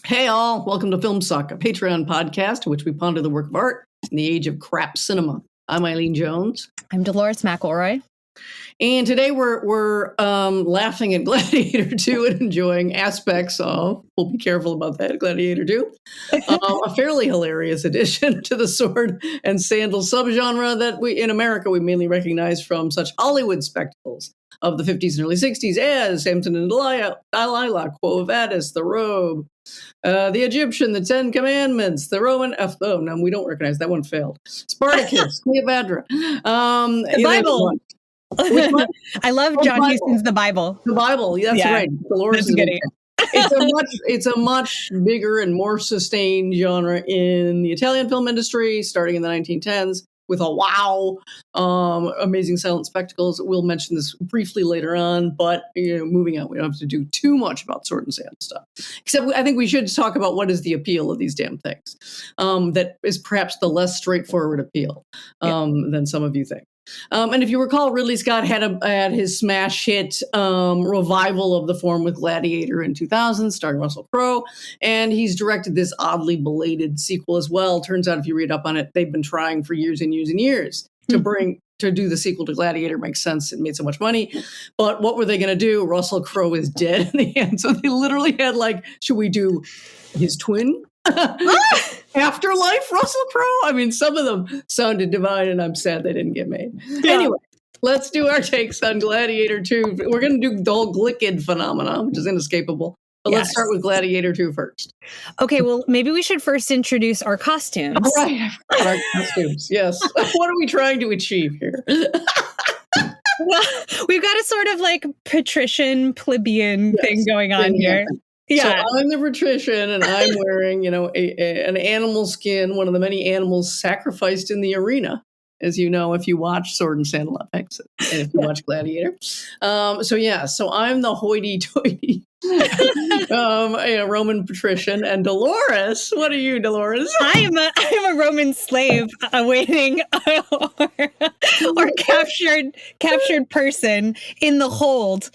Hey all, welcome to Filmsuck, a Patreon podcast in which we ponder the work of art in the age of crap cinema. I'm Eileen Jones. I'm Dolores McElroy. And today we're laughing at Gladiator II and enjoying aspects of, we'll be careful about that, Gladiator II, a fairly hilarious addition to the sword and sandal subgenre that in America we mainly recognize from such Hollywood spectacles of the 50s and early 60s as Samson and Delilah, Quo Vadis, The Robe, the Egyptian, The Ten Commandments, the Roman, no, we don't recognize, that one failed. Spartacus, Cleopatra. The Bible. I love John Huston's The Bible. The Bible, that's right. Dolores is good. It's a much bigger and more sustained genre in the Italian film industry, starting in the 1910s with amazing silent spectacles. We'll mention this briefly later on, but moving on, we don't have to do too much about sword and sandal stuff. Except I think we should talk about what is the appeal of these damn things. That is perhaps the less straightforward appeal than some of you think. And if you recall, Ridley Scott had his smash hit revival of the form with Gladiator in 2000, starring Russell Crowe, and he's directed this oddly belated sequel as well. Turns out, if you read up on it, they've been trying for years and years and years to do the sequel to Gladiator. Makes sense. It made so much money. But what were they going to do? Russell Crowe is dead in the end. So they literally had should we do his twin? Afterlife Russell Crowe? I mean, some of them sounded divine, and I'm sad they didn't get made. Yeah. Anyway, let's do our takes on Gladiator II. We're going to do the whole GLICKED phenomenon, which is inescapable. But let's start with Gladiator II first. Okay, well, maybe we should first introduce our costumes. All right, our costumes, yes. What are we trying to achieve here? Well, we've got a sort of patrician, plebeian thing going on here. Yeah. So I'm the patrician, and I'm wearing, an animal skin, one of the many animals sacrificed in the arena, as you know, if you watch Sword and Sandal Epics, and if you watch Gladiator. So I'm the hoity-toity Roman patrician, and Dolores, what are you, Dolores? I am a Roman slave awaiting or captured person in the hold,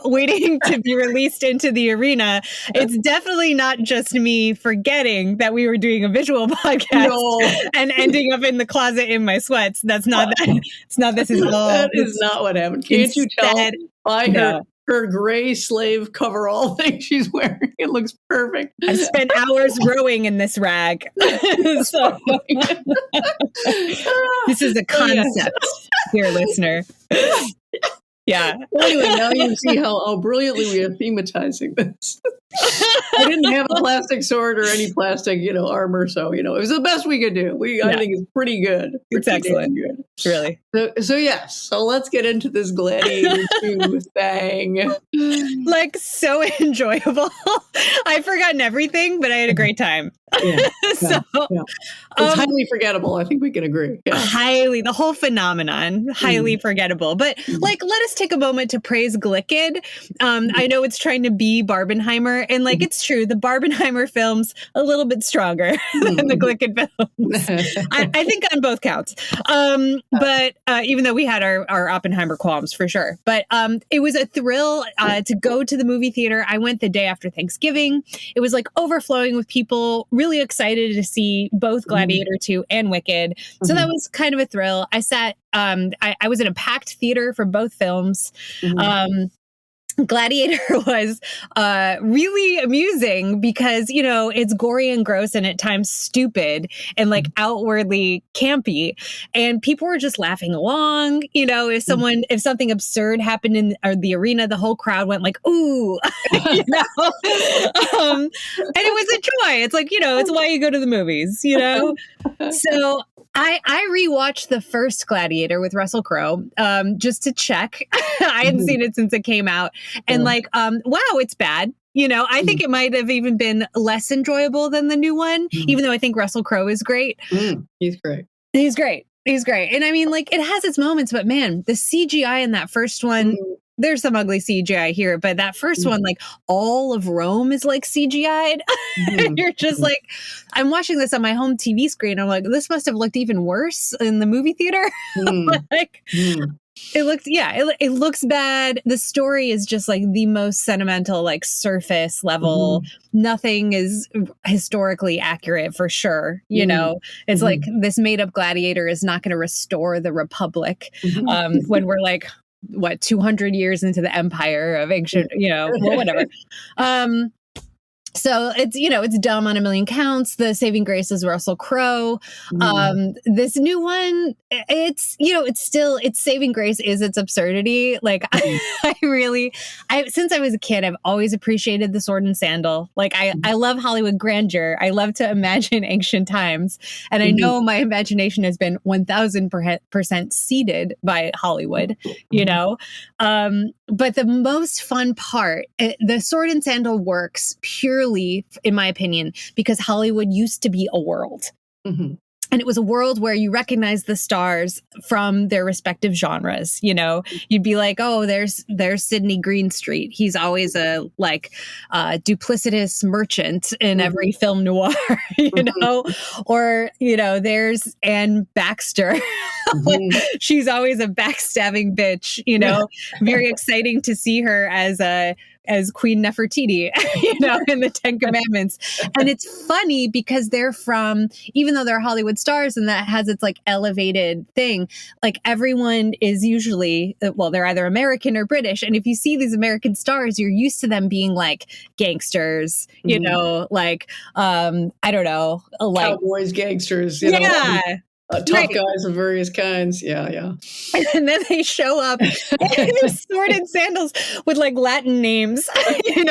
waiting to be released into the arena. It's definitely not just me forgetting that we were doing a visual podcast and ending up in the closet in my sweats. That's not that. It's not. This is all. That is not what happened. Can't you tell by her gray slave coverall thing she's wearing? It looks perfect. I spent hours rowing in this rag. So, this is a concept, dear listener. Yeah. Anyway, now you see how brilliantly we are thematizing this. I didn't have a plastic sword or any plastic, armor, so it was the best we could do. I think it's pretty good. It's excellent. Good. Really. So let's get into this Gladiator II thing. So enjoyable. I've forgotten everything, but I had a great time. It's highly forgettable. I think we can agree. Yeah. The whole phenomenon, highly forgettable. But let us take a moment to praise GLICKED. I know it's trying to be Barbenheimer, and it's true, the Barbenheimer film's a little bit stronger than the GLICKED films. I think on both counts. But even though we had our Oppenheimer qualms for sure. But it was a thrill to go to the movie theater. I went the day after Thanksgiving. It was overflowing with people, really excited to see both Gladiator II and Wicked. So that was kind of a thrill. I sat, I was in a packed theater for both films. Gladiator was really amusing because, it's gory and gross and at times stupid and outwardly campy. And people were just laughing along. If something absurd happened in the arena, the whole crowd went ooh, and it was a joy. It's it's why you go to the movies, So I rewatched the first Gladiator with Russell Crowe just to check. I hadn't seen it since it came out. And wow, it's bad. I think it might have even been less enjoyable than the new one, even though I think Russell Crowe is great. He's great. He's great. And I mean, it has its moments, but man, the CGI in that first one, there's some ugly CGI here, but that first one, all of Rome is CGI'd. And you're just I'm watching this on my home TV screen. I'm this must have looked even worse in the movie theater. It looks bad. The story is just like the most sentimental, like surface level. Nothing is historically accurate for sure. You know, it's like this made up gladiator is not going to restore the Republic when we're like, what, 200 years into the empire of ancient, well, whatever. So it's, it's dumb on a million counts. The saving grace is Russell Crowe. This new one, it's saving grace is its absurdity. Like since I was a kid, I've always appreciated the sword and sandal. Like I love Hollywood grandeur. I love to imagine ancient times. And I know my imagination has been 1000% seeded by Hollywood, but the most fun part, the sword and sandal works purely, in my opinion, because Hollywood used to be a world. And it was a world where you recognize the stars from their respective genres. You'd be like, oh, there's Sidney Greenstreet. He's always a duplicitous merchant in every film noir, or, there's Anne Baxter. She's always a backstabbing bitch, very exciting to see her as Queen Nefertiti, in the Ten Commandments. And it's funny because even though they're Hollywood stars and that has its like elevated thing, like everyone is usually, they're either American or British. And if you see these American stars, you're used to them being like gangsters, I don't know, like cowboys, gangsters, tough guys of various kinds. Yeah. And then they show up in sword and sandals with like Latin names, and they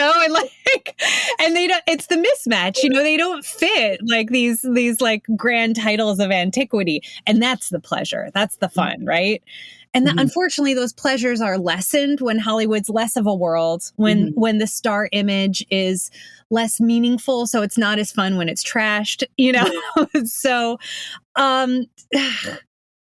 don't, it's the mismatch, they don't fit like these like grand titles of antiquity. And that's the pleasure. That's the fun, right? And unfortunately, those pleasures are lessened when Hollywood's less of a world, when the star image is less meaningful. So it's not as fun when it's trashed, So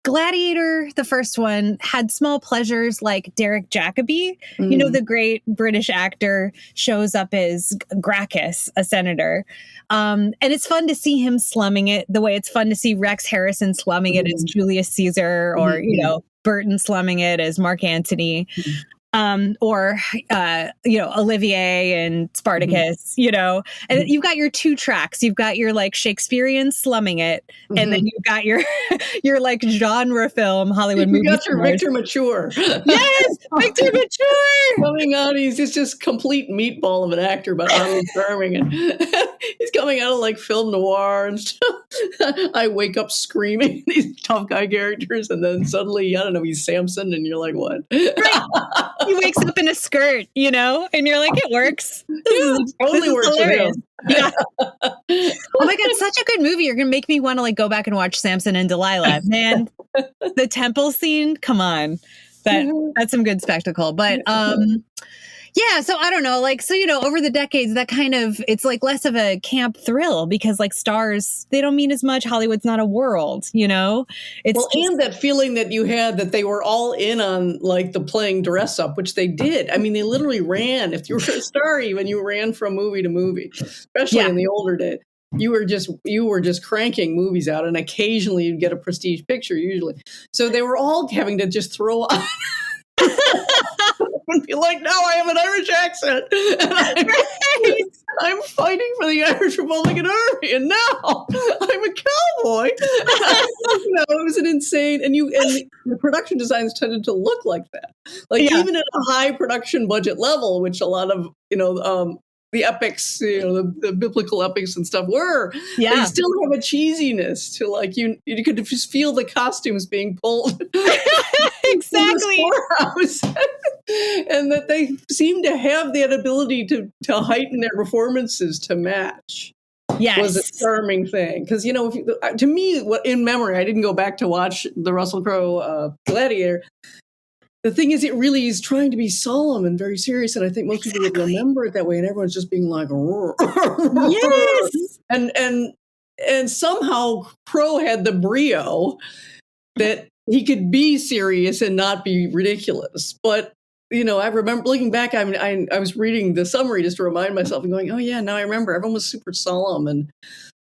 Gladiator, the first one, had small pleasures like Derek Jacobi, the great British actor, shows up as Gracchus, a senator. And it's fun to see him slumming it the way it's fun to see Rex Harrison slumming it as Julius Caesar, or, Burton slumming it as Mark Antony. Or Olivier and Spartacus, and you've got your two tracks. You've got your like Shakespearean slumming it, and then you've got your like genre film Hollywood movie. You got your Victor Mature. Yes, Victor Mature coming out. He's just complete meatball of an actor, but charming, and he's coming out of like film noir and stuff. I wake up screaming these tough guy characters, and then suddenly, I don't know, he's Samson, and you're like, what? Right. He wakes up in a skirt, and you're like, it works. This totally works for him. Yeah. Oh my God, such a good movie. You're going to make me want to like go back and watch Samson and Delilah. Man, the temple scene, come on. That's some good spectacle. But yeah, so I don't know, like, so, over the decades, that kind of, it's like less of a camp thrill because like stars, they don't mean as much. Hollywood's not a world, It's and that feeling that you had that they were all in on like the playing dress up, which they did. I mean, they literally ran. If you were a star, even you ran from movie to movie, especially in the older days. You were just cranking movies out, and occasionally you'd get a prestige picture, usually. So they were all having to just throw on. And be like, now I have an Irish accent. And I'm fighting for the Irish Republican Army, and now I'm a cowboy. It was an insane, and the production designs tended to look like that. Like even at a high production budget level, which a lot of the epics, the biblical epics and stuff were. They still have a cheesiness to like you could just feel the costumes being pulled. Exactly. And that they seem to have that ability to heighten their performances to match. Yes. Was a charming thing. Because, to me, in memory, I didn't go back to watch the Russell Crowe Gladiator. The thing is, it really is trying to be solemn and very serious, and I think most people would remember it that way, and everyone's just being like, yes, and somehow Crowe had the brio that he could be serious and not be ridiculous. But I remember looking back. I was reading the summary just to remind myself and going, oh yeah, now I remember. Everyone was super solemn, and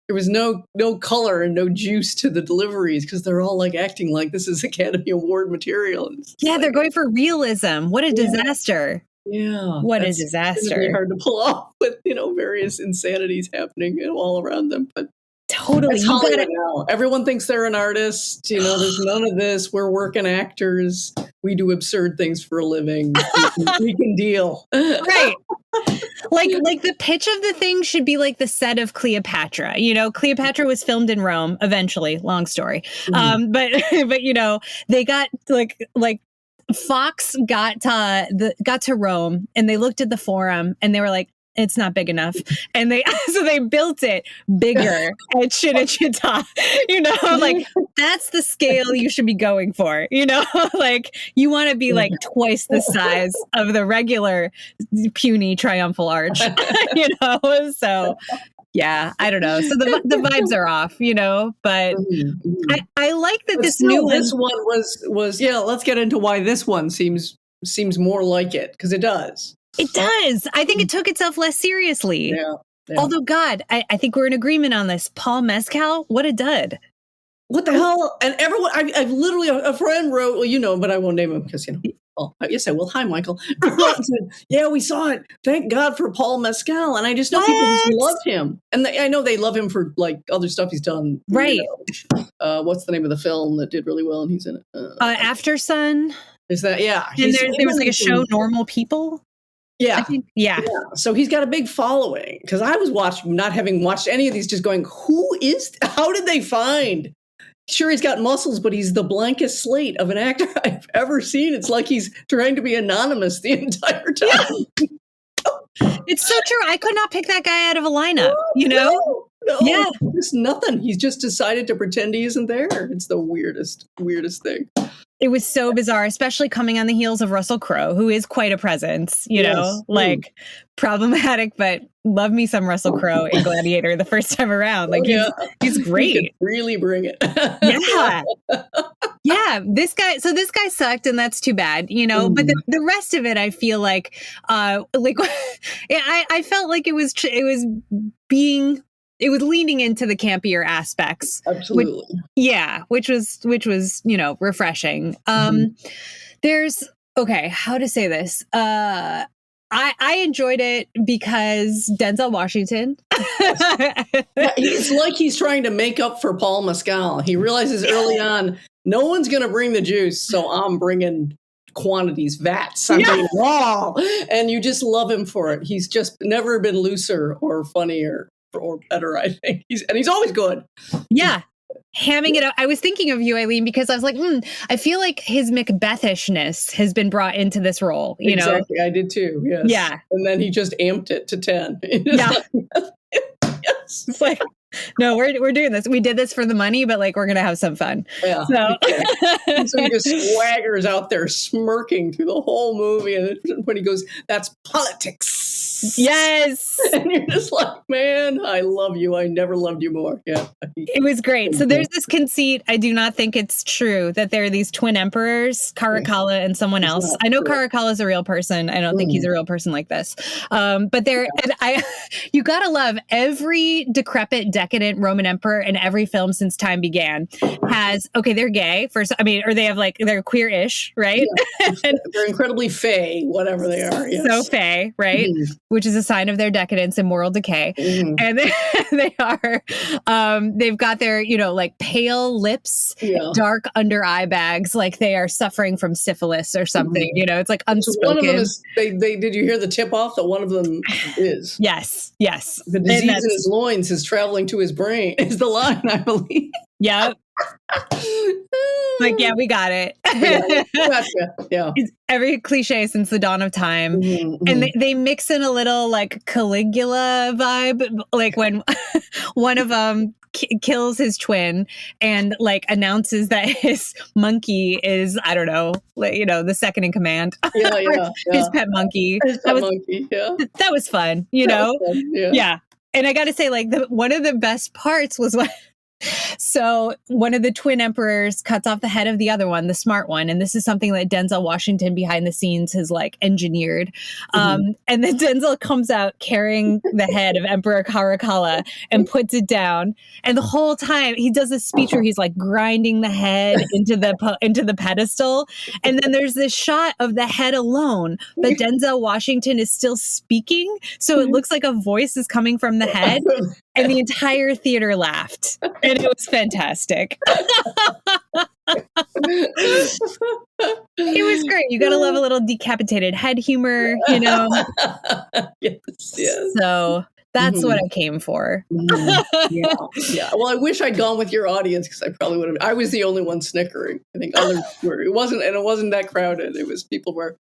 there was no color and no juice to the deliveries because they're all like acting like this is Academy Award material. Yeah, they're going for realism. What a disaster. Yeah. What a It's disaster. gonna be hard to pull off with, various insanities happening all around them. But totally. that's Hollywood now. Everyone thinks they're an artist. There's none of this. We're working actors. We do absurd things for a living. We can deal. Right. Like the pitch of the thing should be like the set of Cleopatra. Cleopatra was filmed in Rome eventually, long story. But they got like Fox got to Rome and they looked at the Forum and they were like, it's not big enough. And so they built it bigger at Cinecittà, like that's the scale you should be going for, like you want to be like twice the size of the regular puny triumphal arch, so yeah, I don't know. So the vibes are off, but I like that this one was let's get into why this one seems more like it, because it does. It does. I think it took itself less seriously. Yeah. Although, God, I think we're in agreement on this. Paul Mescal, what a dud. What the hell? And everyone, I've literally, a friend wrote, but I won't name him because, yes, I will. Hi, Michael. Said, yeah, we saw it. Thank God for Paul Mescal. And I just know people just love him. And I know they love him for like other stuff he's done. Right. What's the name of the film that did really well and he's in it? After Sun. Is that, yeah. And there was like a show, Normal People. Yeah. Yeah. So he's got a big following because I was watching, not having watched any of these, just going, how did they find? Sure, he's got muscles, but he's the blankest slate of an actor I've ever seen. It's like he's trying to be anonymous the entire time. Yeah. It's so true. I could not pick that guy out of a lineup, No, yeah. Just nothing. He's just decided to pretend he isn't there. It's the weirdest thing. It was so bizarre, especially coming on the heels of Russell Crowe, who is quite a presence, like problematic, but love me some Russell Crowe in Gladiator the first time around. Like he's great. He could really bring it. Yeah. Yeah. This guy sucked and that's too bad, but the rest of it, I feel like I felt like it was leaning into the campier aspects. Absolutely. Which was, refreshing. There's, how to say this? I enjoyed it because Denzel Washington. It's like he's trying to make up for Paul Mescal. He realizes early on, no one's going to bring the juice, so I'm bringing quantities, vats, something raw. And you just love him for it. He's just never been looser or funnier or better, I think. He's always good. Yeah. Hamming it up. I was thinking of you, Eileen, because I was like, I feel like his Macbethishness has been brought into this role. Exactly. I did too. Yes. Yeah. And then he just amped it to 10. Yeah. Yes. It's like, no, we're doing this. We did this for the money, but like, we're going to have some fun. Yeah. So he just swaggers out there smirking through the whole movie. And when he goes, that's politics. Yes. And you're just like, man, I love you. I never loved you more. Yeah. It was great. So there's this conceit. I do not think it's true that there are these twin emperors, Caracalla and someone else. I know Caracalla is a real person. I don't think he's a real person like this. But you got to love every decrepit, decadent Roman emperor in every film since time began has, they're gay first. Or they have they're queer-ish, right? Yeah. They're incredibly fey, whatever they are. Yes. So fey, right? Which is a sign of their decadence and moral decay. And they are, they've got their, pale lips, dark under eye bags, like they are suffering from syphilis or something, it's like unspoken. One of them is, did you hear the tip off that one of them is? Yes. The disease in his loins is traveling to his brain, is the line, I believe. Yep. We got it. Gotcha. Yeah. It's every cliche since the dawn of time. And they mix in a little Caligula vibe, like when one of them kills his twin and announces that his monkey is, I don't know, the second in command. Yeah. His pet monkey. That was fun, Yeah. Yeah. And I got to say, one of the best parts was So one of the twin emperors cuts off the head of the other one, the smart one. And this is something that Denzel Washington behind the scenes has like engineered. And then Denzel comes out carrying the head of Emperor Caracalla and puts it down. And the whole time he does this speech where he's like grinding the head into the pedestal. And then there's this shot of the head alone, but Denzel Washington is still speaking. So it looks like a voice is coming from the head. And the entire theater laughed. And it was fantastic. It was great. You got to love a little decapitated head humor, you know? Yes. So that's what I came for. Yeah. Well, I wish I'd gone with your audience because I probably would have. I was the only one snickering. I think others were. It wasn't that crowded. It was people were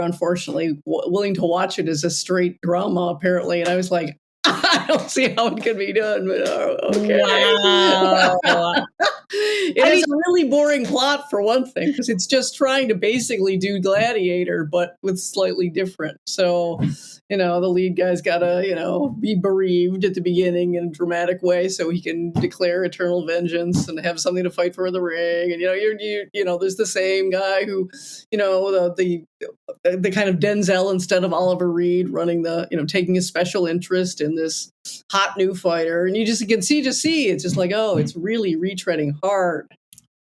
unfortunately willing to watch it as a straight drama, apparently. And I was like, I don't see how it could be done, but okay. Wow. It's a really boring plot for one thing, because it's just trying to basically do Gladiator, but with slightly different. So, the lead guy's got to, be bereaved at the beginning in a dramatic way so he can declare eternal vengeance and have something to fight for in the ring. And, there's the same guy who, the kind of Denzel instead of Oliver Reed running taking a special interest in this hot new fighter. And you can see, it's just like, oh, it's really retreading hard.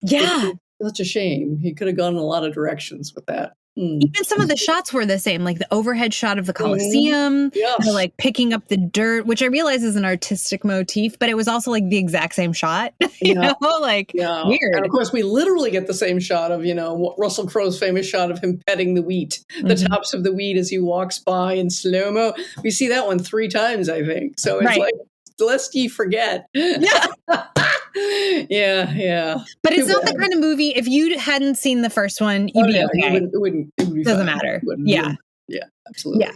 Yeah. It's such a shame. He could have gone in a lot of directions with that. Even some of the shots were the same, like the overhead shot of the Colosseum, like picking up the dirt, which I realize is an artistic motif, but it was also like the exact same shot, weird. And of course, we literally get the same shot of, Russell Crowe's famous shot of him petting the wheat, the tops of the wheat as he walks by in slow-mo. We see that one 3 times, I think. So it's like, lest ye forget. Yeah. But it's not the kind of movie, if you hadn't seen the first one, you'd be okay. It wouldn't be Doesn't fine. matter. Yeah, absolutely. Yeah.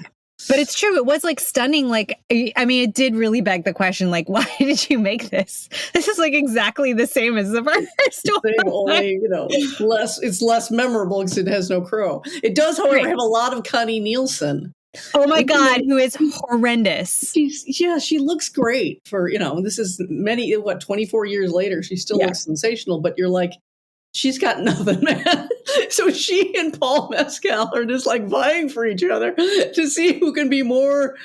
But it's true. It was like stunning. Like, I mean, it did really beg the question, like, why did you make this? This is like exactly the same as the first one. Only, it's less memorable because it has no Crow. It does, however, have a lot of Connie Nielsen. Oh my God, who is horrendous. She looks great for, this is 24 years later, she still looks sensational, but you're like, she's got nothing, man. So she and Paul Mescal are just like vying for each other to see who can be more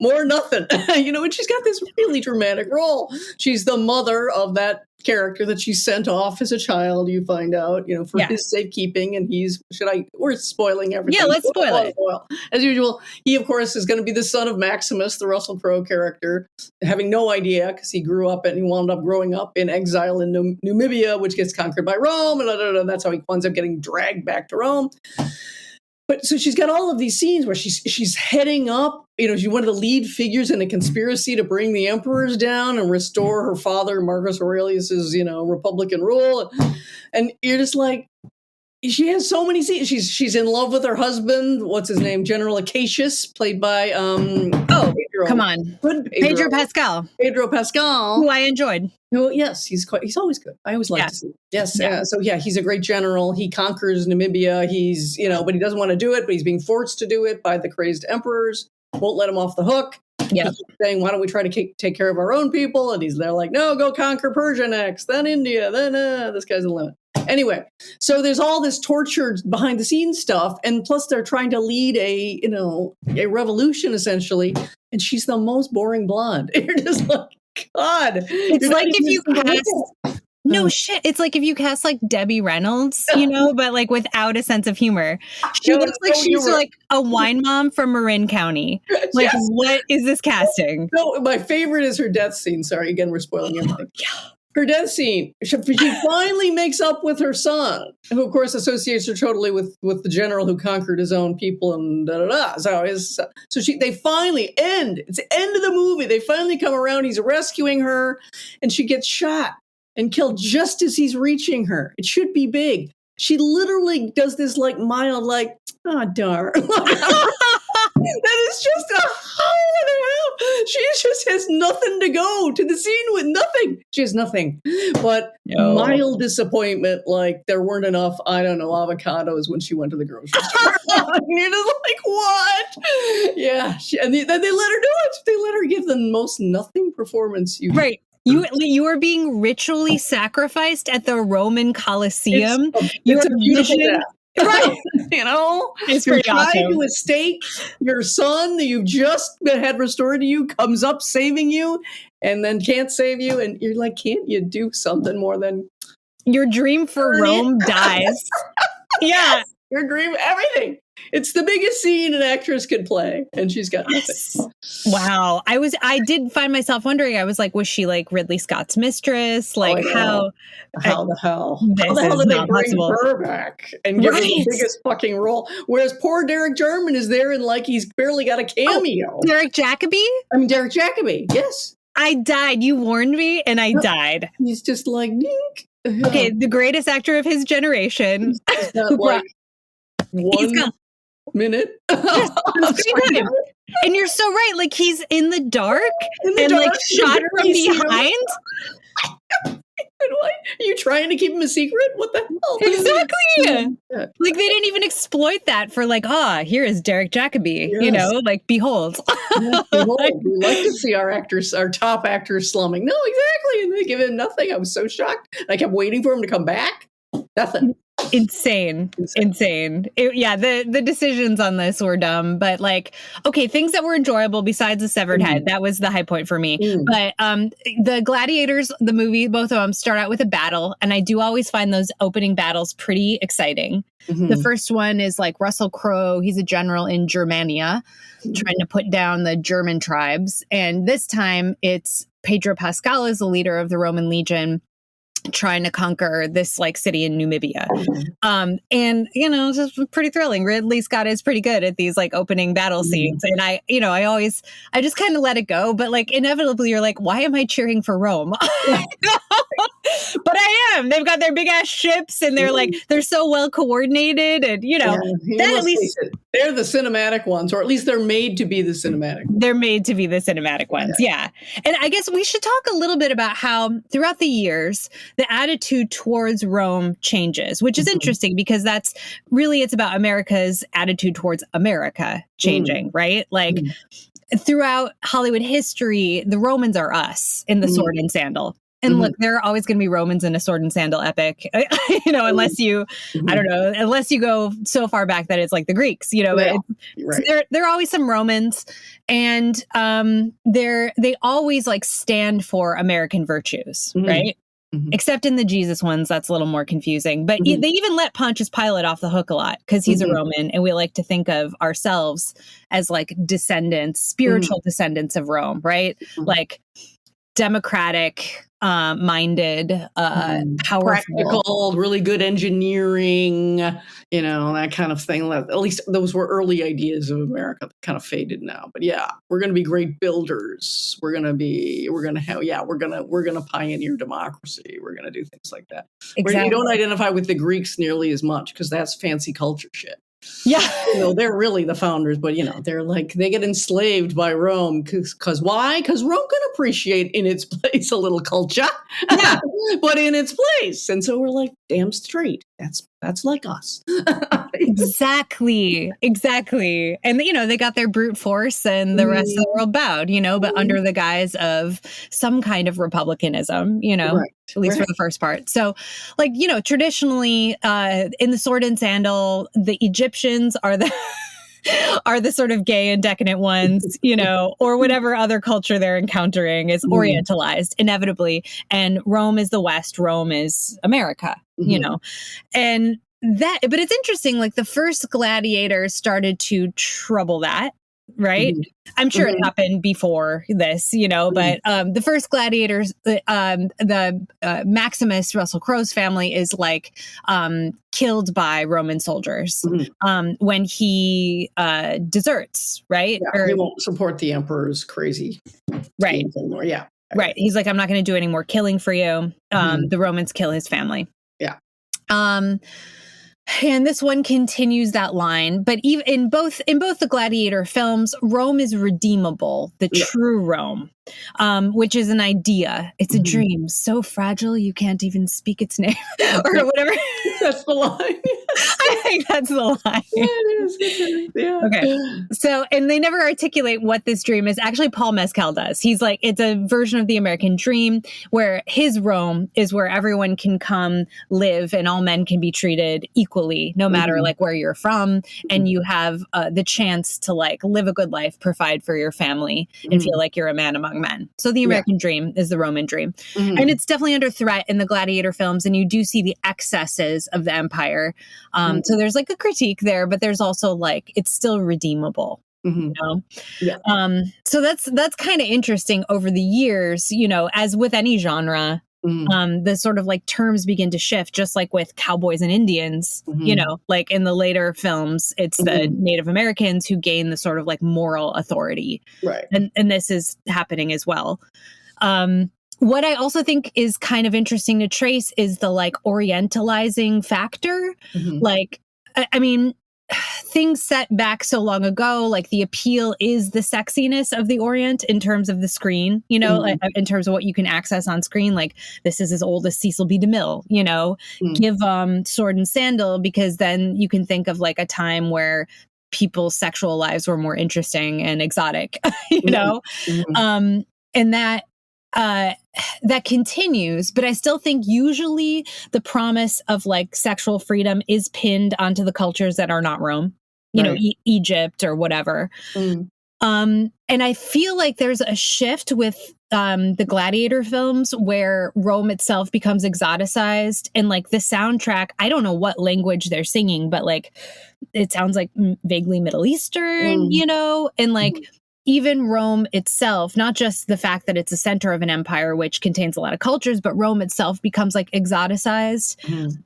nothing, and she's got this really dramatic role. She's the mother of that character that she sent off as a child, you find out, for his safekeeping. And we're spoiling everything. Yeah, let's spoil it. As usual, he, of course, is going to be the son of Maximus, the Russell Crowe character, having no idea because he wound up growing up in exile in Namibia, which gets conquered by Rome. And that's how he winds up getting dragged back to Rome. But so she's got all of these scenes where she's heading up, she's one of the lead figures in a conspiracy to bring the emperors down and restore her father, Marcus Aurelius's, Republican rule. And you're just like, she has so many scenes. She's in love with her husband. What's his name? General Acacius, played by Pedro. Come on. Pedro Pascal. Pedro Pascal. Who I enjoyed. Oh, yes, he's always good. I always like to see him. Yes. So he's a great general. He conquers Namibia. He's, but he doesn't want to do it, but he's being forced to do it by the crazed emperors. Won't let him off the hook. Yeah. Saying, why don't we try to take care of our own people? And they're like, no, go conquer Persia next, then India, then this guy's the limit. Anyway, so there's all this tortured behind the scenes stuff, and plus they're trying to lead a revolution essentially, and she's the most boring blonde. You're just like, God. It's like if you cast It's like if you cast like Debbie Reynolds, but like without a sense of humor. She looks like she's like a wine mom from Marin County. Like, what is this casting? No, my favorite is her death scene. Sorry, again, we're spoiling everything. Her death scene, she finally makes up with her son, who, of course, associates her totally with the general who conquered his own people and da-da-da. So they finally it's the end of the movie. They finally come around. He's rescuing her, and she gets shot and killed just as he's reaching her. It should be big. She literally does this like mild, like, oh, darn. That is just a howl and a half. She just has nothing to go to the scene with nothing. She has nothing but mild disappointment. Like there weren't enough, avocados when she went to the grocery store. You're just like, what? Yeah. And then they let her do it. They let her give the most nothing performance. Right. You are being ritually sacrificed at the Roman Colosseum. It's a beautiful death. Right. You know, It's you're pretty trying awesome. to stake your son that you've just had restored to you, comes up saving you, and then can't save you. And you're like, can't you do something more than your dream for Rome dies? Yeah. Your dream, everything. It's the biggest scene an actress could play, and she's got nothing. Wow. I did find myself wondering, I was like, was she like Ridley Scott's mistress? Like how the hell? How the hell did they bring her back and give her the biggest fucking role? Whereas poor Derek Jarman is there and like he's barely got a cameo. Oh, Derek Jacobi? Derek Jacobi, yes. I died. You warned me and I died. He's just like, dink. Okay, the greatest actor of his generation. He's got like 1 minute. And you're so right. Like he's in the dark and like shot from behind. Are you trying to keep him a secret? What the hell? Exactly. Like they didn't even exploit that for like, here is Derek Jacobi. Yes. You know, like behold. Behold. We like to see our top actors slumming. No, exactly. And they give him nothing. I was so shocked. I kept waiting for him to come back. Nothing. Insane. The decisions on this were dumb, but like, okay, things that were enjoyable besides the severed head, that was the high point for me. But the Gladiators, the movie, both of them start out with a battle, and I do always find those opening battles pretty exciting. The first one is like Russell Crowe, he's a general in Germania, trying to put down the German tribes, and this time it's Pedro Pascal is the leader of the Roman legion, trying to conquer this like city in Namibia. And you know, it's just pretty thrilling. Ridley Scott is pretty good at these like opening battle scenes. And I just kind of let it go, but like inevitably you're like, why am I cheering for Rome? But I am. They've got their big ass ships and they're like, they're so well coordinated, and you know, that at least they're the cinematic ones, or at least they're made to be the cinematic ones. They're made to be the cinematic ones. Yeah. And I guess we should talk a little bit about how throughout the years, the attitude towards Rome changes, which is interesting because that's really, it's about America's attitude towards America changing, right? Like throughout Hollywood history, the Romans are us in the sword and sandal. And look, there are always going to be Romans in a sword and sandal epic, you know, unless you, I don't know, unless you go so far back that it's like the Greeks, you know, there are always some Romans, and they always like stand for American virtues, right? Except in the Jesus ones, that's a little more confusing. But they even let Pontius Pilate off the hook a lot because he's a Roman, and we like to think of ourselves as like descendants, spiritual descendants of Rome, right? Like democratic, minded, powerful, practical, really good engineering, you know, that kind of thing. At least those were early ideas of America that kind of faded now. But yeah, we're going to be great builders. We're going to pioneer democracy. We're going to do things like that. Exactly. You don't identify with the Greeks nearly as much because that's fancy culture shit. Yeah. You know, they're really the founders, but you know, they're like, they get enslaved by Rome because why? Because Rome can appreciate in its place a little culture, but in its place. And so we're like, damn straight. That's like us. Exactly. And, you know, they got their brute force and the rest of the world bowed, you know, but under the guise of some kind of republicanism, you know, at least for the first part. So like, you know, traditionally in the sword and sandal, the Egyptians are the sort of gay and decadent ones, you know, or whatever other culture they're encountering is orientalized inevitably. And Rome is the West, Rome is America, you know, and but it's interesting, like the first gladiators started to trouble that. Right. I'm sure it happened before this, you know, but the first gladiators, the Maximus, Russell Crowe's family, is like killed by Roman soldiers when he deserts. Right. Yeah, or he won't support the emperor's crazy. Right. Anymore. Yeah. Right. He's like, I'm not going to do any more killing for you. The Romans kill his family. Yeah. And this one continues that line, but even in both the Gladiator films, Rome is redeemable, the true Rome, which is an idea. It's a dream so fragile you can't even speak its name or whatever. That's the line. I think that's the line. Yeah, it is. Yeah. Okay. So, and they never articulate what this dream is. Actually, Paul Mescal does. He's like, it's a version of the American dream where his Rome is where everyone can come live and all men can be treated equally, no matter like where you're from. And you have the chance to like live a good life, provide for your family, and feel like you're a man among men. So the American dream is the Roman dream. And it's definitely under threat in the Gladiator films. And you do see the excesses of the empire. So there's like a critique there, but there's also like, it's still redeemable. You know? So that's kind of interesting over the years, you know, as with any genre, the sort of like terms begin to shift, just like with cowboys and Indians, you know, like in the later films, it's the Native Americans who gain the sort of like moral authority. Right. And this is happening as well. What I also think is kind of interesting to trace is the like orientalizing factor. Like, I mean, things set back so long ago, like the appeal is the sexiness of the Orient in terms of the screen, you know, like, in terms of what you can access on screen. Like this is as old as Cecil B. DeMille, you know, give Sword and Sandal, because then you can think of like a time where people's sexual lives were more interesting and exotic, you know, and that continues, but I still think usually the promise of like sexual freedom is pinned onto the cultures that are not Rome, you know, Egypt or whatever. And I feel like there's a shift with the Gladiator films where Rome itself becomes exoticized, and like the soundtrack, I don't know what language they're singing, but like it sounds like vaguely Middle Eastern, you know, and like even Rome itself, not just the fact that it's a center of an empire, which contains a lot of cultures, but Rome itself becomes like exoticized.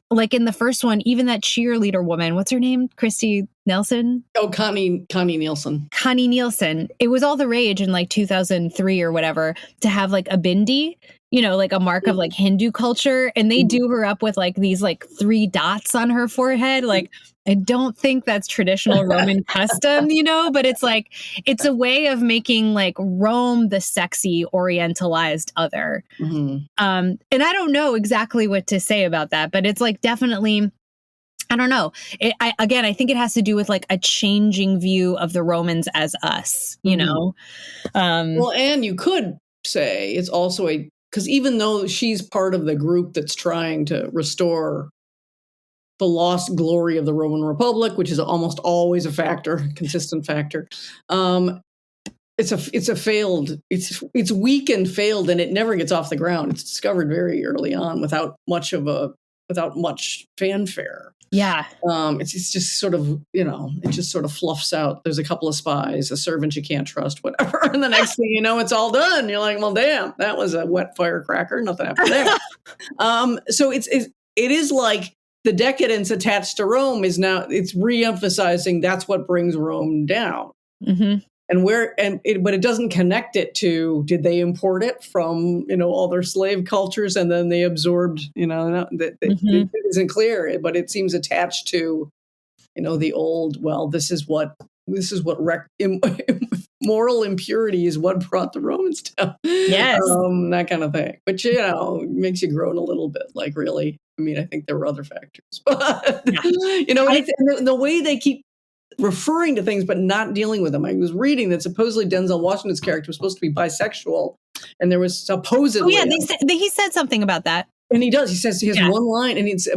Like in the first one, even that cheerleader woman, what's her name? Christy Nelson? Oh, Connie Nielsen. Connie Nielsen. It was all the rage in like 2003 or whatever to have like a bindi, you know, like a mark of like Hindu culture. And they do her up with like these like 3 dots on her forehead. Like, I don't think that's traditional Roman custom, you know, but it's like, it's a way of making like Rome the sexy orientalized other. And I don't know exactly what to say about that, but it's like definitely, I don't know. I think it has to do with like a changing view of the Romans as us, you know? Well, and you could say it's also because even though she's part of the group that's trying to restore the lost glory of the Roman Republic, which is almost always a factor, consistent factor. It's a failed, it's weak and failed, and it never gets off the ground. It's discovered very early on without much fanfare. Yeah. It's just sort of, you know, it just sort of fluffs out. There's a couple of spies, a servant you can't trust, whatever. And the next thing you know, it's all done. You're like, well, damn, that was a wet firecracker. Nothing happened there. So it is like, the decadence attached to Rome is now, it's re-emphasizing that's what brings Rome down. And but it doesn't connect it to, did they import it from, you know, all their slave cultures and then they absorbed, you know, it isn't clear, but it seems attached to, you know, the old, well, this is what moral impurity is what brought the Romans down. Yes. That kind of thing. But, you know, it makes you groan a little bit, like, really? I mean, I think there were other factors. But, you know, the way they keep referring to things but not dealing with them. I was reading that supposedly Denzel Washington's character was supposed to be bisexual, and there was supposedly... Oh, yeah, he said something about that. And he does. He says he has one line, and it's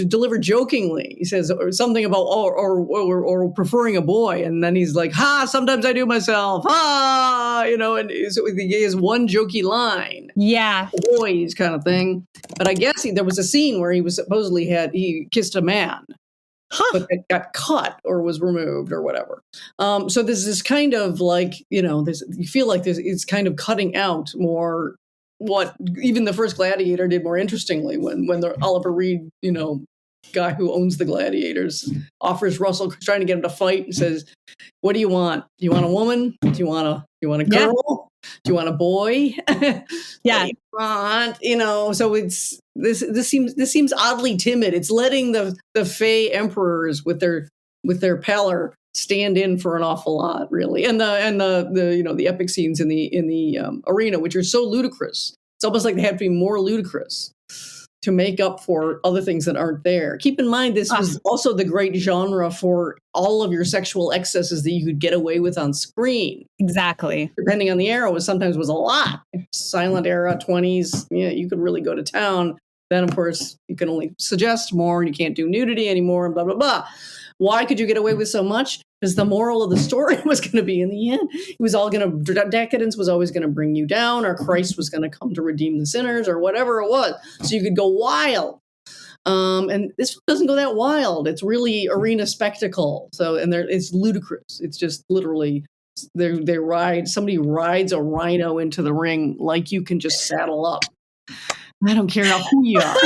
delivered jokingly. He says or something about or preferring a boy, and then he's like, "Ha! Sometimes I do myself, ha!" You know, and so he has one jokey line, boys kind of thing. But I guess there was a scene where he was supposedly he kissed a man, but it got cut or was removed or whatever. So there's this kind of like, you know, you feel like it's kind of cutting out more. What even the first Gladiator did more interestingly when the Oliver Reed, you know, guy who owns the Gladiators offers Russell, trying to get him to fight, and says, "What do you want? Do you want a woman? Do you want a girl? Do you want a boy? What do you want?" You know, so it's this seems oddly timid. It's letting the Fey emperors with their pallor stand in for an awful lot, really. And the epic scenes in the arena, which are so ludicrous. It's almost like they have to be more ludicrous to make up for other things that aren't there. Keep in mind, this was also the great genre for all of your sexual excesses that you could get away with on screen. Exactly. Depending on the era, sometimes was a lot. Silent era, 20s, yeah, you could really go to town. Then, of course, you can only suggest more, and you can't do nudity anymore, and blah, blah, blah. Why could you get away with so much? Because the moral of the story was going to be, in the end, it was all going to, decadence was always going to bring you down, or Christ was going to come to redeem the sinners, or whatever it was. So you could go wild. And this doesn't go that wild. It's really arena spectacle. So, and it's ludicrous. It's just literally, somebody rides a rhino into the ring like you can just saddle up. I don't care who you are.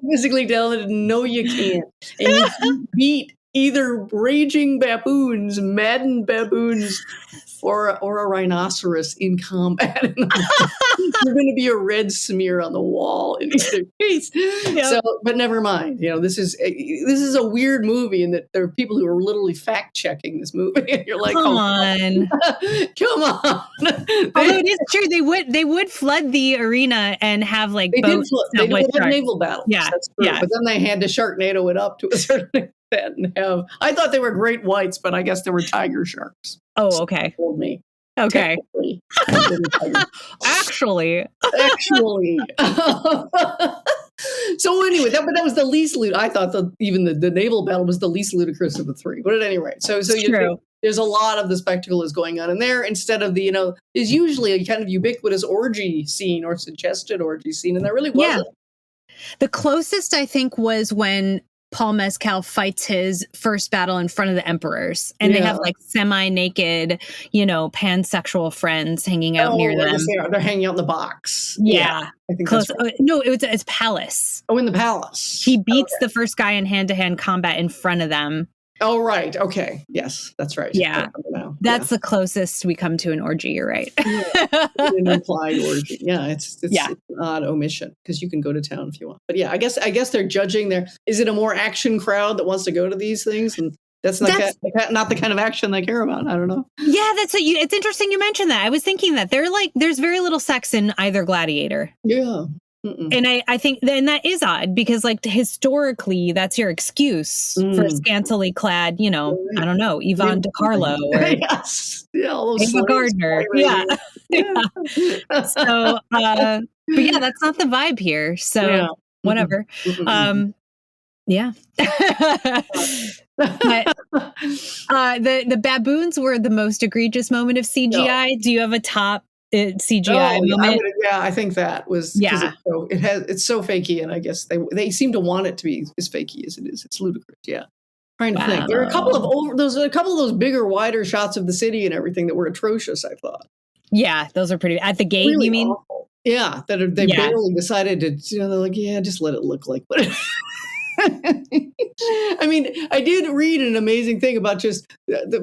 Physically talented, no, you can't. And you beat either raging baboons, maddened baboons, or a rhinoceros in combat. You're going to be a red smear on the wall in either case. Yep. So, but never mind. This is a weird movie, in that there are people who are literally fact checking this movie, and you're like, come on. Although it is true, they would flood the arena and have like boats. They did have naval battles. Yeah, that's true. Yeah. But then they had to Sharknado it up to a certain extent and have. I thought they were great whites, but I guess they were tiger sharks. Oh, okay. Told me. Okay. Actually. So anyway, that was the least I thought even the naval battle was the least ludicrous of the three. But at any rate, so there's a lot of the spectacle is going on in there, instead of the is usually a kind of ubiquitous orgy scene or suggested orgy scene, and there really wasn't. Yeah. The closest, I think, was when Paul Mescal fights his first battle in front of the emperors, and they have like semi-naked, pansexual friends hanging out near them. They're hanging out in the box. Yeah. I think close. That's right. No, it's palace. Oh, in the palace. He beats the first guy in hand-to-hand combat in front of them. Oh, right. Okay. Yes, that's right. Yeah. That's the closest we come to an orgy. You're right. An implied orgy. Yeah. It's an odd omission, because you can go to town if you want. But yeah, I guess they're judging is it a more action crowd that wants to go to these things? And that's not the kind of action they care about. I don't know. Yeah. It's interesting you mentioned that. I was thinking that there's very little sex in either Gladiator. Yeah. Mm-mm. And I think then that is odd, because like historically that's your excuse for a scantily clad, I don't know, Yvonne DiCarlo or yes. All those Ava Gardner. Yeah. So but yeah, that's not the vibe here. So whatever. Yeah. But the baboons were the most egregious moment of CGI. Do you have a top CGI moment? I think that was it's so fakey, and I guess they seem to want it to be as fakey as it is. It's ludicrous. Yeah. Trying to think. There are a couple of those bigger, wider shots of the city and everything that were atrocious, I thought. Yeah, those are pretty at the gate, really you mean? Awful. Yeah, they barely decided to, they're like, just let it look like what it I mean, I did read an amazing thing about just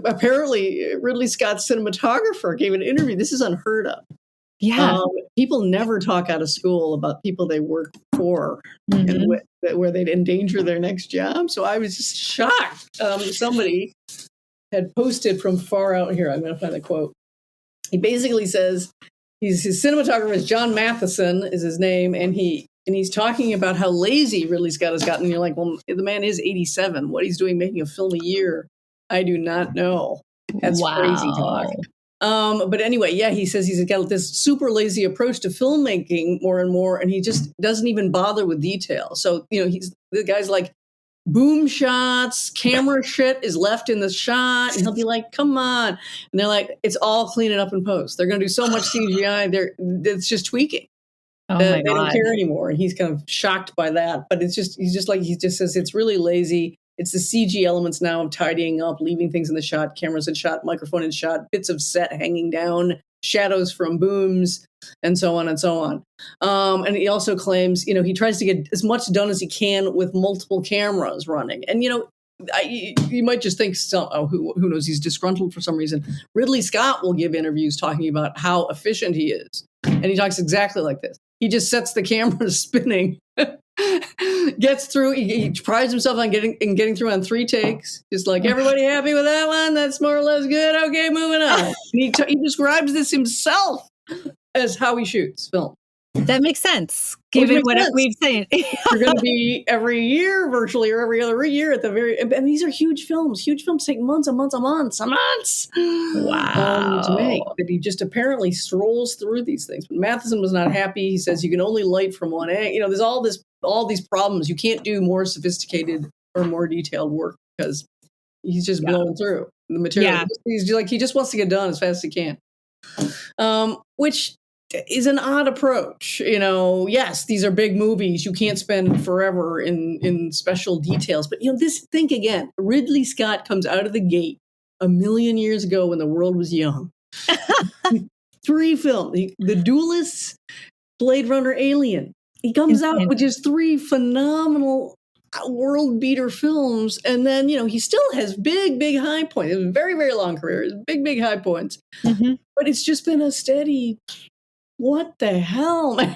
apparently Ridley Scott's cinematographer gave an interview. This is unheard of. Yeah. People never talk out of school about people they work for and where they'd endanger their next job. So I was just shocked. Somebody had posted from far out here. I'm going to find the quote. He basically says his cinematographer is John Matheson is his name, and he's talking about how lazy Ridley Scott has gotten. And you're like, well, the man is 87. What he's doing making a film a year, I do not know. That's crazy talk. But anyway, he says he's got this super lazy approach to filmmaking more and more, and he just doesn't even bother with detail. So, the guy's like, boom shots, camera shit is left in the shot, and he'll be like, come on. And they're like, it's all clean it up in post. They're going to do so much CGI, it's just tweaking. Oh my God. They don't care anymore. And he's kind of shocked by that. But he just says it's really lazy. It's the CG elements now of tidying up, leaving things in the shot, cameras in shot, microphone in shot, bits of set hanging down, shadows from booms, and so on and so on. And he also claims, he tries to get as much done as he can with multiple cameras running. And, you might just think, who knows, he's disgruntled for some reason. Ridley Scott will give interviews talking about how efficient he is. And he talks exactly like this. He just sets the camera spinning Gets through. He prides himself on getting through on 3 takes. Just like, everybody happy with that one? That's more or less good. Okay, moving on. And he describes this himself as how he shoots film. That makes sense, given what we've seen. They're going to be every year, virtually, or every other year at the very. And these are huge films. Huge films take months and months and months and months. Wow. To make. But he just apparently strolls through these things. But Matheson was not happy. He says you can only light from one angle. You know, there's all these problems. You can't do more sophisticated or more detailed work because he's just blowing through the material. Yeah. He just wants to get done as fast as he can. Which is an odd approach. You know, yes, these are big movies. You can't spend forever in special details. But, you know, think again. Ridley Scott comes out of the gate 1,000,000 years ago when the world was young. 3 films. The Duelists, Blade Runner, Alien. He comes out with just 3 phenomenal world beater films. And then, you know, he still has big, big high points. It was a very, very long career. Big, big high points. Mm-hmm. But it's just been a steady... What the hell, man?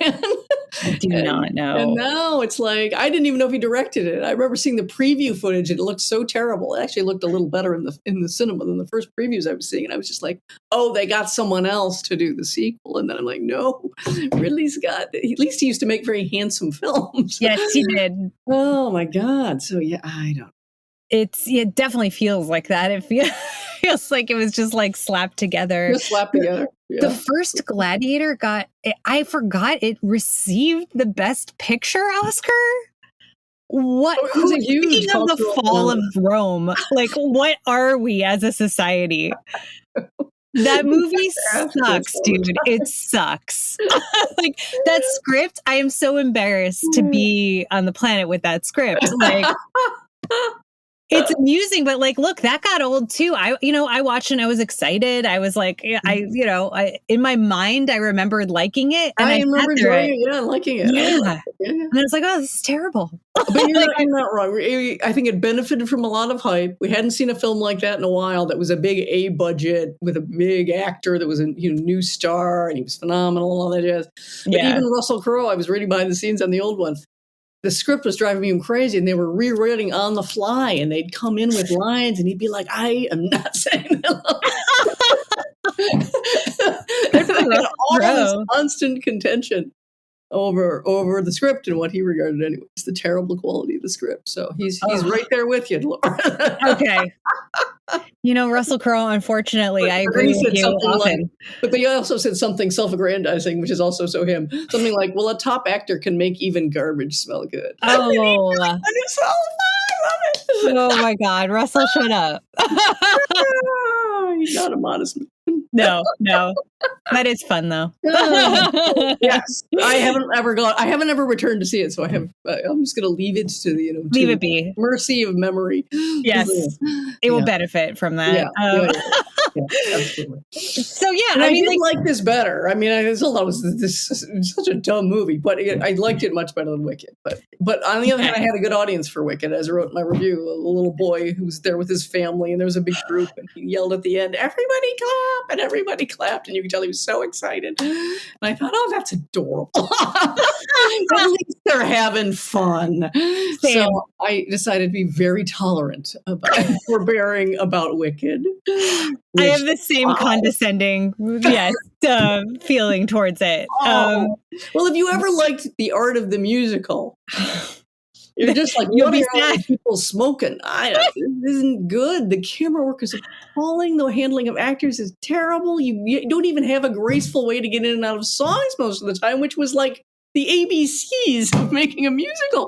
I do not know. And now it's like, I didn't even know if he directed it. I remember seeing the preview footage and it looked so terrible. It actually looked a little better in the cinema than the first previews I was seeing. And I was just like, oh, they got someone else to do the sequel. And then I'm like, no, Ridley Scott, at least he used to make very handsome films. Yes, he did. Oh my God. So yeah, I don't. It definitely feels like that. It feels like it was just like slapped together. Just slapped together. Yeah. The first Gladiator I forgot it received the Best Picture Oscar. What? It was a huge Speaking of the fall of Rome, like, what are we as a society? That movie sucks, dude. It sucks. Like, that script, I am so embarrassed to be on the planet with that script. Like, it's amusing, but like, look, that got old too. I watched and I was excited. I was like, in my mind, I remembered liking it. And I remember enjoying it. Yeah, liking it. Yeah. And I was like, oh, this is terrible. But you're not wrong. I think it benefited from a lot of hype. We hadn't seen a film like that in a while that was a big A budget with a big actor that was a new star and he was phenomenal and all that jazz. But even Russell Crowe, I was reading behind the scenes on the old one. The script was driving me crazy and they were rewriting on the fly and they'd come in with lines and he'd be like, I am not saying that. All this constant contention over the script and what he regarded anyways, the terrible quality of the script. So he's right there with you, Laura. Okay. Russell Crowe, unfortunately, I agree with you often. But he also said something self-aggrandizing, which is also so him. Something like, well, a top actor can make even garbage smell good. Oh. And it's so fun. I love it. Oh, my God. Russell, shut up. He's not a modest man. No. That is fun, though. Yes. I haven't ever returned to see it, so I'm just going to leave it to the, leave it be. Mercy of memory. Yes. It will benefit from that. Yeah, absolutely. So, yeah. And I did like this better. I mean, this is such a dumb movie, but I liked it much better than Wicked. But on the other hand, I had a good audience for Wicked, as I wrote in my review. A little boy who was there with his family, and there was a big group, and he yelled at the end, "Everybody clap!" And everybody clapped, and you could tell he was so excited. And I thought, oh, that's adorable. At least they're having fun. Same. So I decided to be very tolerant about forbearing about Wicked. I have the same condescending, feeling towards it. Well, if you ever liked The Art of the Musical, you're just like, what are people smoking? This isn't good. The camera work is appalling. The handling of actors is terrible. You don't even have a graceful way to get in and out of songs most of the time, which was like the ABCs of making a musical.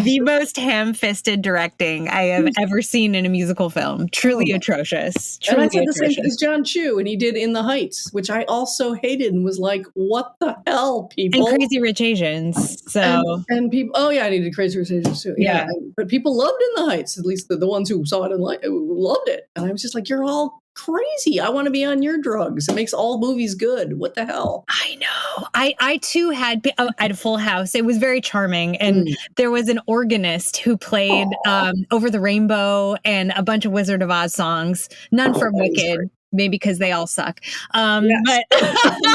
The most ham-fisted directing I have ever seen in a musical film. Truly atrocious. And I said the same thing as John Chu, and he did In the Heights, which I also hated and was like, what the hell, people? And Crazy Rich Asians. So and people, I needed Crazy Rich Asians too. Yeah. But people loved In the Heights, at least the ones who saw it and loved it. And I was just like, you're all crazy. I want to be on your drugs. It makes all movies good. What the hell? I know. I too had a Full House. It was very charming. And there was an organist who played Over the Rainbow and a bunch of Wizard of Oz songs. None from Wicked. Maybe because they all suck. But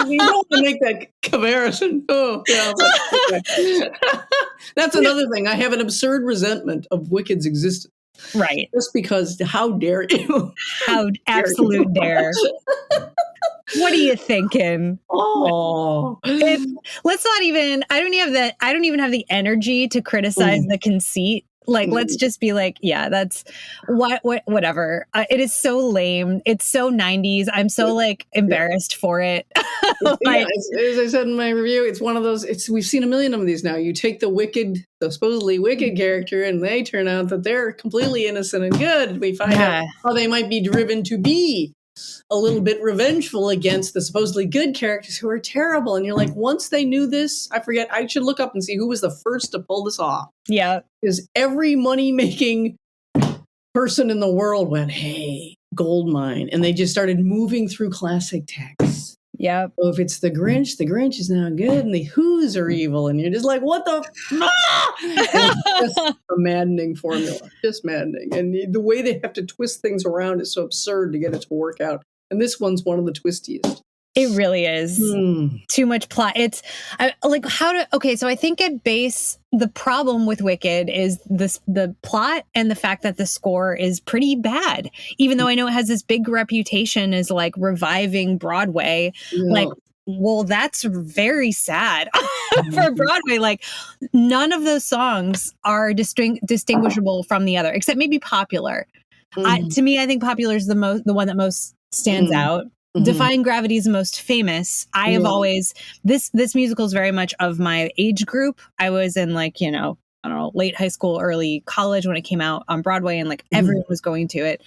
you don't want to make that comparison. Oh, yeah. That's another thing. I have an absurd resentment of Wicked's existence. Right. Just because, how dare you? How absolute dare. What are you thinking? Oh, Let's not even, I don't even have the energy to criticize the conceit. Like, let's just be like, yeah, that's whatever. It is so lame. It's so 90s. I'm so like embarrassed for it. Yeah, as I said in my review, it's one of those, we've seen a million of these now. You take the supposedly wicked character, and they turn out that they're completely innocent and good. We find out how they might be driven to be a little bit revengeful against the supposedly good characters who are terrible. And you're like, once they knew this, I should look up and see who was the first to pull this off. Yeah. Because every money-making person in the world went, hey, gold mine. And they just started moving through classic texts. Yeah. So if it's the Grinch is now good, and the Who's are evil. And you're just like, what the? It's just a maddening formula. Just maddening. And the way they have to twist things around is so absurd to get it to work out. And this one's one of the twistiest. It really is. Too much plot. It's like so I think at base, the problem with Wicked is the plot and the fact that the score is pretty bad, even though I know it has this big reputation as like reviving Broadway. Like, well, that's very sad for Broadway. Like, none of those songs are distinguishable from the other, except maybe Popular. To me, I think Popular is the one that most stands out. Defying Gravity is the most famous. I have always, this musical is very much of my age group. I was in like, I don't know, late high school, early college when it came out on Broadway, and like everyone was going to it,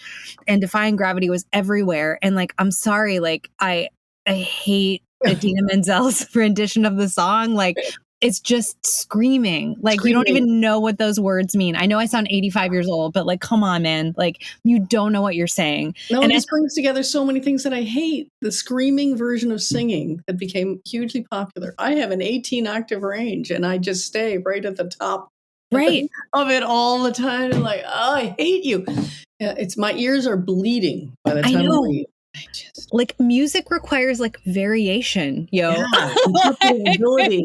and Defying Gravity was everywhere. And like, I'm sorry, like I hate Idina Menzel's rendition of the song. Like, it's just screaming. Like, you don't even know what those words mean. I know I sound 85 years old, but like, come on, man. Like, you don't know what you're saying. No, and this brings together so many things that I hate. The screaming version of singing that became hugely popular. I have an 18-octave range, and I just stay right at the top of it all the time. And like, oh, I hate you. Yeah, my ears are bleeding by the time I read. Like, music requires like variation, interpretability.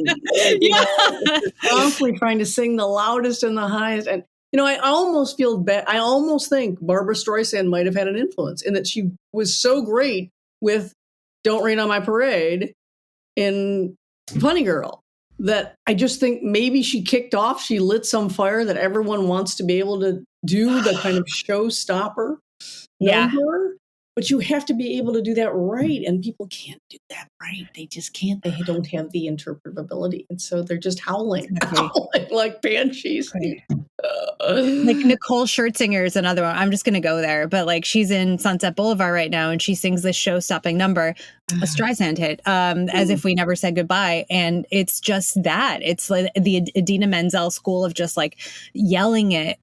Constantly trying to sing the loudest and the highest. And I almost feel bad. I almost think Barbara Streisand might have had an influence in that she was so great with "Don't Rain on My Parade" in Funny Girl that I just think maybe she lit some fire that everyone wants to be able to do, the kind of showstopper number. But you have to be able to do that right, and people can't do that right. They just can't. They don't have the interpretability, and so they're just howling like banshees. Right. Like Nicole Scherzinger is another one. I'm just going to go there, but like, she's in Sunset Boulevard right now, and she sings this show-stopping number, a Streisand hit, As If We Never Said Goodbye, and it's just that. It's like the Idina Menzel school of just like yelling it,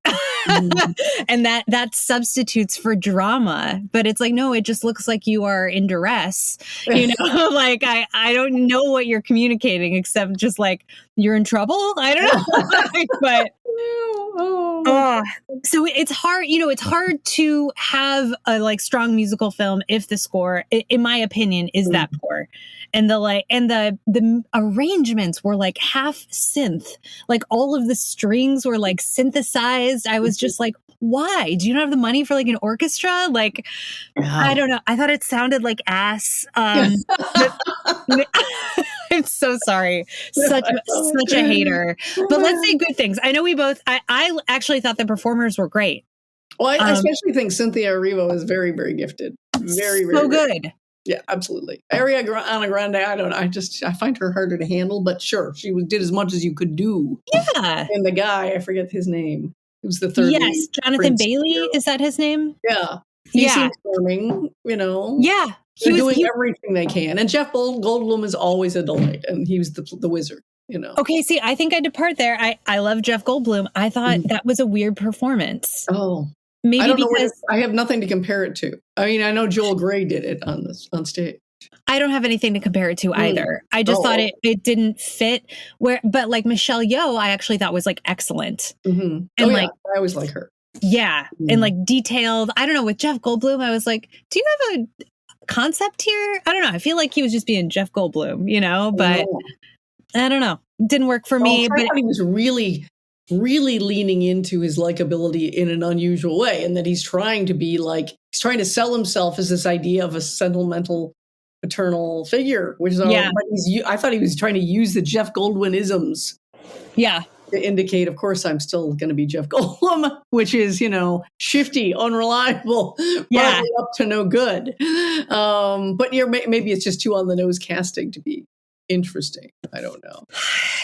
and that substitutes for drama. But it's like, no, it just looks like you are in duress. Like I don't know what you're communicating except just like you're in trouble. I don't know, but. So it's hard, it's hard to have a like strong musical film if the score, in my opinion, is that poor. And the arrangements were like half synth. Like, all of the strings were like synthesized. I was just like, why? Do you not have the money for like an orchestra? Like, I don't know. I thought it sounded like ass. I'm so sorry. Such a hater. But let's say good things. I know we both, I actually thought the performers were great. Well, I especially think Cynthia Erivo is very, very gifted. Very, very so good. Yeah, absolutely. Ariana Grande, I don't know. I find her harder to handle, but sure, she did as much as you could do. Yeah. And the guy, I forget his name. It was the third. Yes, Jonathan Bailey. Is that his name? Yeah. He seems charming, Yeah. They're doing everything they can. And Jeff Goldblum is always a delight. And he was the wizard, Okay, see, I think I depart there. I love Jeff Goldblum. I thought that was a weird performance. Oh. Maybe I don't know because I have nothing to compare it to. I mean, I know Joel Grey did it on stage. I don't have anything to compare it to either. I just thought it didn't fit but like Michelle Yeoh, I actually thought was like excellent. Mm-hmm. And I always like her. Yeah. And like detailed. I don't know, with Jeff Goldblum, I was like, do you have a concept here? I don't know. I feel like he was just being Jeff Goldblum, but I don't know. Didn't work for me. I But thought he was really, really leaning into his likability in an unusual way, and that he's trying to be like, he's trying to sell himself as this idea of a sentimental paternal figure, which is yeah, but I thought he was trying to use the Jeff Goldwyn isms yeah, to indicate, of course, I'm still going to be Jeff Goldblum, which is, shifty, unreliable, yeah. probably up to no good. But maybe it's just too on the nose casting to be interesting. I don't know.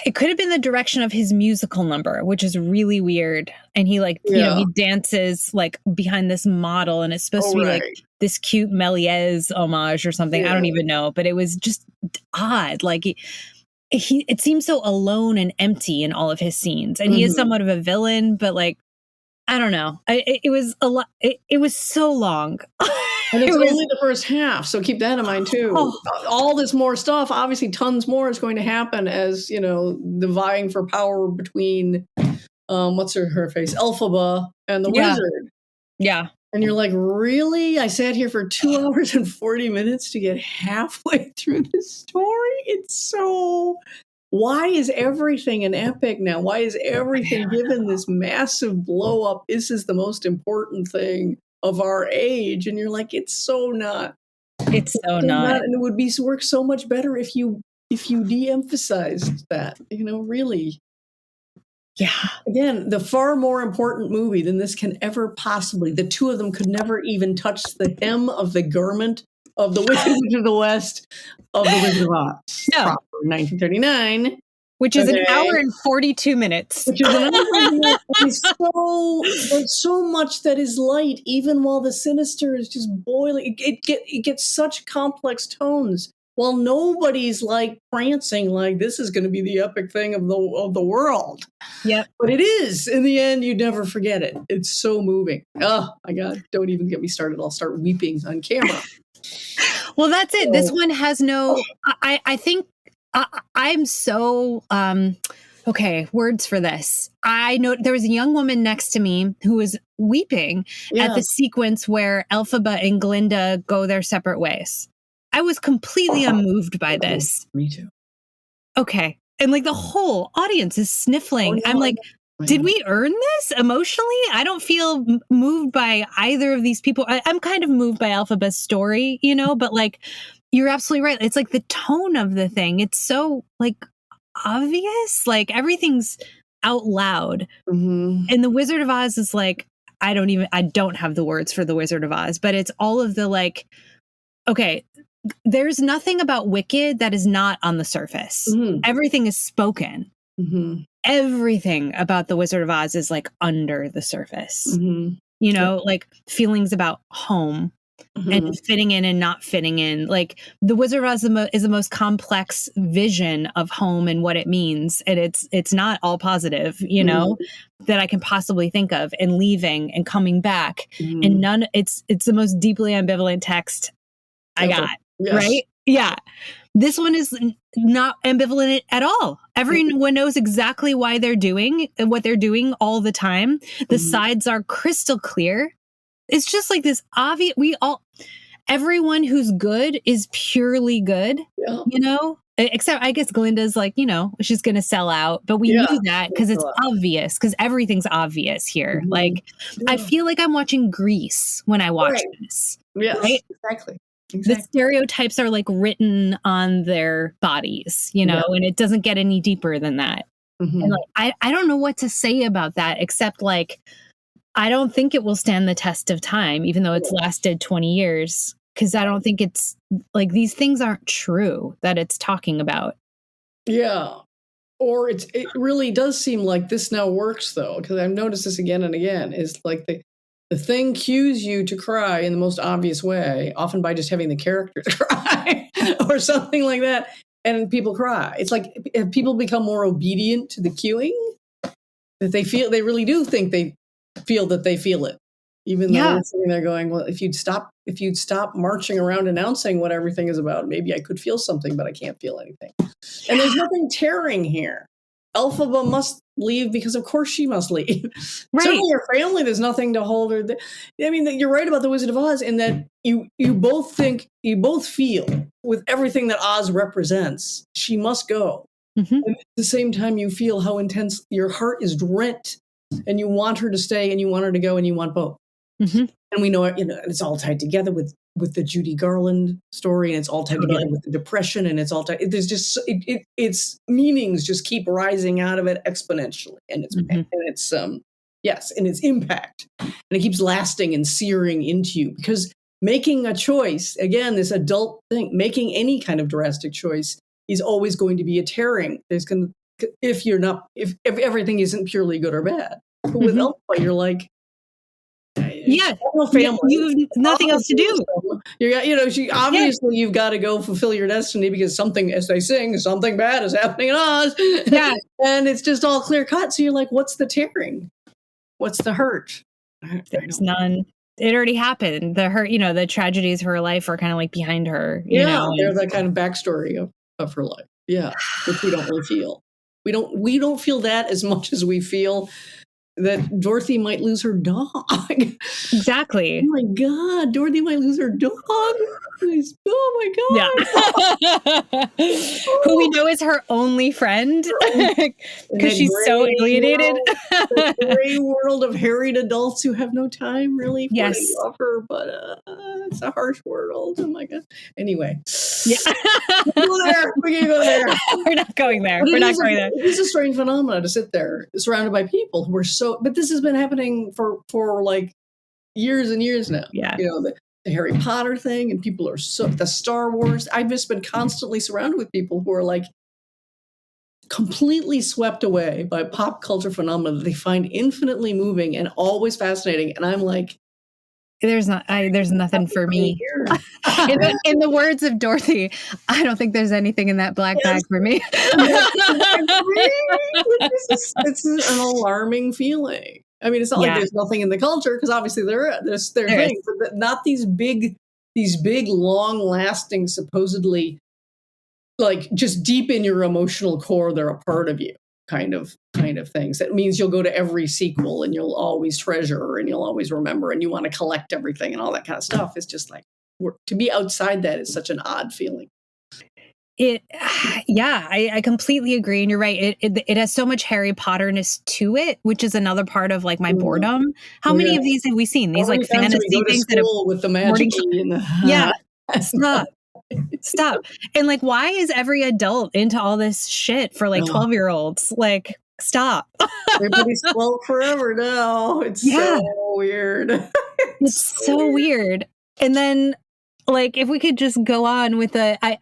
It could have been the direction of his musical number, which is really weird. And he he dances like behind this model, and it's supposed to be like this cute Méliès homage or something. I don't even know, but it was just odd. Like it seems so alone and empty in all of his scenes, and he is somewhat of a villain, but like, I don't know. It was a lot. It was so long. And it's only the first half, so keep that in mind too. All this more stuff, obviously tons more is going to happen as, the vying for power between, what's her face, Elphaba and the wizard. Yeah. And you're like, really? I sat here for 2 hours and 40 minutes to get halfway through the story? It's so... Why is everything an epic now? Why is everything given this massive blow up? This is the most important thing of our age. And you're like, it's so not. It's so not. And it would work so much better if you de-emphasized that, really. Yeah. Again, the far more important movie than this can ever possibly. The two of them could never even touch the hem of the garment of the Wizard of the West of the Wizard of Oz. No. Proper, 1939. Which is an hour and 42 minutes. Which is another thing that is there's so much that is light, even while the sinister is just boiling. It gets such complex tones. While nobody's like prancing like this is going to be the epic thing of the world. Yep. But it is. In the end, you'd never forget it. It's so moving. Oh my God. Don't even get me started. I'll start weeping on camera. Well, that's it. This one has no, I think I'm so, okay, words for this. I know there was a young woman next to me who was weeping at the sequence where Elphaba and Glinda go their separate ways. I was completely unmoved by this. Me too. Okay. And like the whole audience is sniffling. I'm like, did we earn this emotionally? I don't feel moved by either of these people. I'm kind of moved by Elphaba's story, but like, you're absolutely right. It's like the tone of the thing. It's so like obvious. Like everything's out loud. And the Wizard of Oz is like, I don't have the words for the Wizard of Oz, but it's all of the like, okay, there's nothing about Wicked that is not on the surface. Everything is spoken. Everything about the Wizard of Oz is like under the surface. Like feelings about home and fitting in and not fitting in. Like the Wizard of Oz is the most complex vision of home and what it means. And it's not all positive, that I can possibly think of, and leaving and coming back. And it's the most deeply ambivalent text I got. Yes. Right? Yeah. This one is not ambivalent at all. Everyone knows exactly why they're doing what they're doing all the time. The sides are crystal clear. It's just like this obvious, everyone who's good is purely good, except I guess Glinda's like, she's going to sell out, but we knew that because it's obvious, because everything's obvious here. Like, I feel like I'm watching Grease when I watch this. Yes, right? Exactly. The stereotypes are like written on their bodies, and it doesn't get any deeper than that. And like, I don't know what to say about that, except like, I don't think it will stand the test of time, even though it's lasted 20 years, because I don't think it's like these things aren't true that it's talking about. Yeah. Or it really does seem like this now works, though, because I've noticed this again and again, is like the thing cues you to cry in the most obvious way, often by just having the characters cry or something like that. And people cry. It's like if people become more obedient to the cueing, that they really do think they feel that they feel it. Even though they're sitting there going, well, if you'd stop marching around announcing what everything is about, maybe I could feel something, but I can't feel anything. And there's nothing tearing here. Elphaba must leave because of course she must leave. Right. Certainly her family, there's nothing to hold her. I mean, you're right about the Wizard of Oz in that you both feel with everything that Oz represents, she must go. Mm-hmm. And at the same time, you feel how intense your heart is rent, and you want her to stay, and you want her to go, and you want both. Mm-hmm. And we know, and it's all tied together with the Judy Garland story, and it's all tied together with the depression, and it's all tied. There's just its meanings just keep rising out of it exponentially, and it's yes, and its impact, and it keeps lasting and searing into you, because making a choice, again, this adult thing, making any kind of drastic choice is always going to be a tearing. There's going to, if everything isn't purely good or bad. But with Alpha, you're like, yeah, no family. You've nothing else to do. Obviously you've got to go fulfill your destiny, because something, as they sing, something bad is happening in Oz. Yeah. And it's just all clear cut. So you're like, what's the tearing? What's the hurt? There's none. It already happened. The hurt, the tragedies of her life are kind of like behind her. They're the kind of backstory of her life. Yeah, which we don't really feel. We don't feel that as much as we feel that Dorothy might lose her dog. Exactly. Oh my God, Dorothy might lose her dog. Oh my God. Yeah. Who we know is her only friend, because she's so alienated. The gray world of harried adults who have no time really for what they offer, but it's a harsh world. Oh my God. Anyway. Yeah. We can go there. We're not going there. We're not going there. It's a strange phenomenon to sit there surrounded by people who are but this has been happening for like years and years now. Yeah. The Harry Potter thing, and people are the Star Wars. I've just been constantly surrounded with people who are like completely swept away by pop culture phenomena that they find infinitely moving and always fascinating. And I'm like, there's nothing for me. In the words of Dorothy, I don't think there's anything in that black bag for me. It's an alarming feeling. I mean, it's not like there's nothing in the culture, because obviously there's things, but not these big, long-lasting, supposedly, like, just deep in your emotional core, they're a part of you kind of things. That means you'll go to every sequel, and you'll always treasure, and you'll always remember, and you want to collect everything and all that kind of stuff. It's just like, to be outside that is such an odd feeling. I completely agree, and you're right. It has so much Harry Potterness to it, which is another part of like my boredom. How many of these have we seen? These like fantasy things that are with the magic key Stop. And like, why is every adult into all this shit for like 12-year-olds? Like, stop. Everybody's 12 forever now. It's so weird. It's so weird. And then, like, if we could just go on with I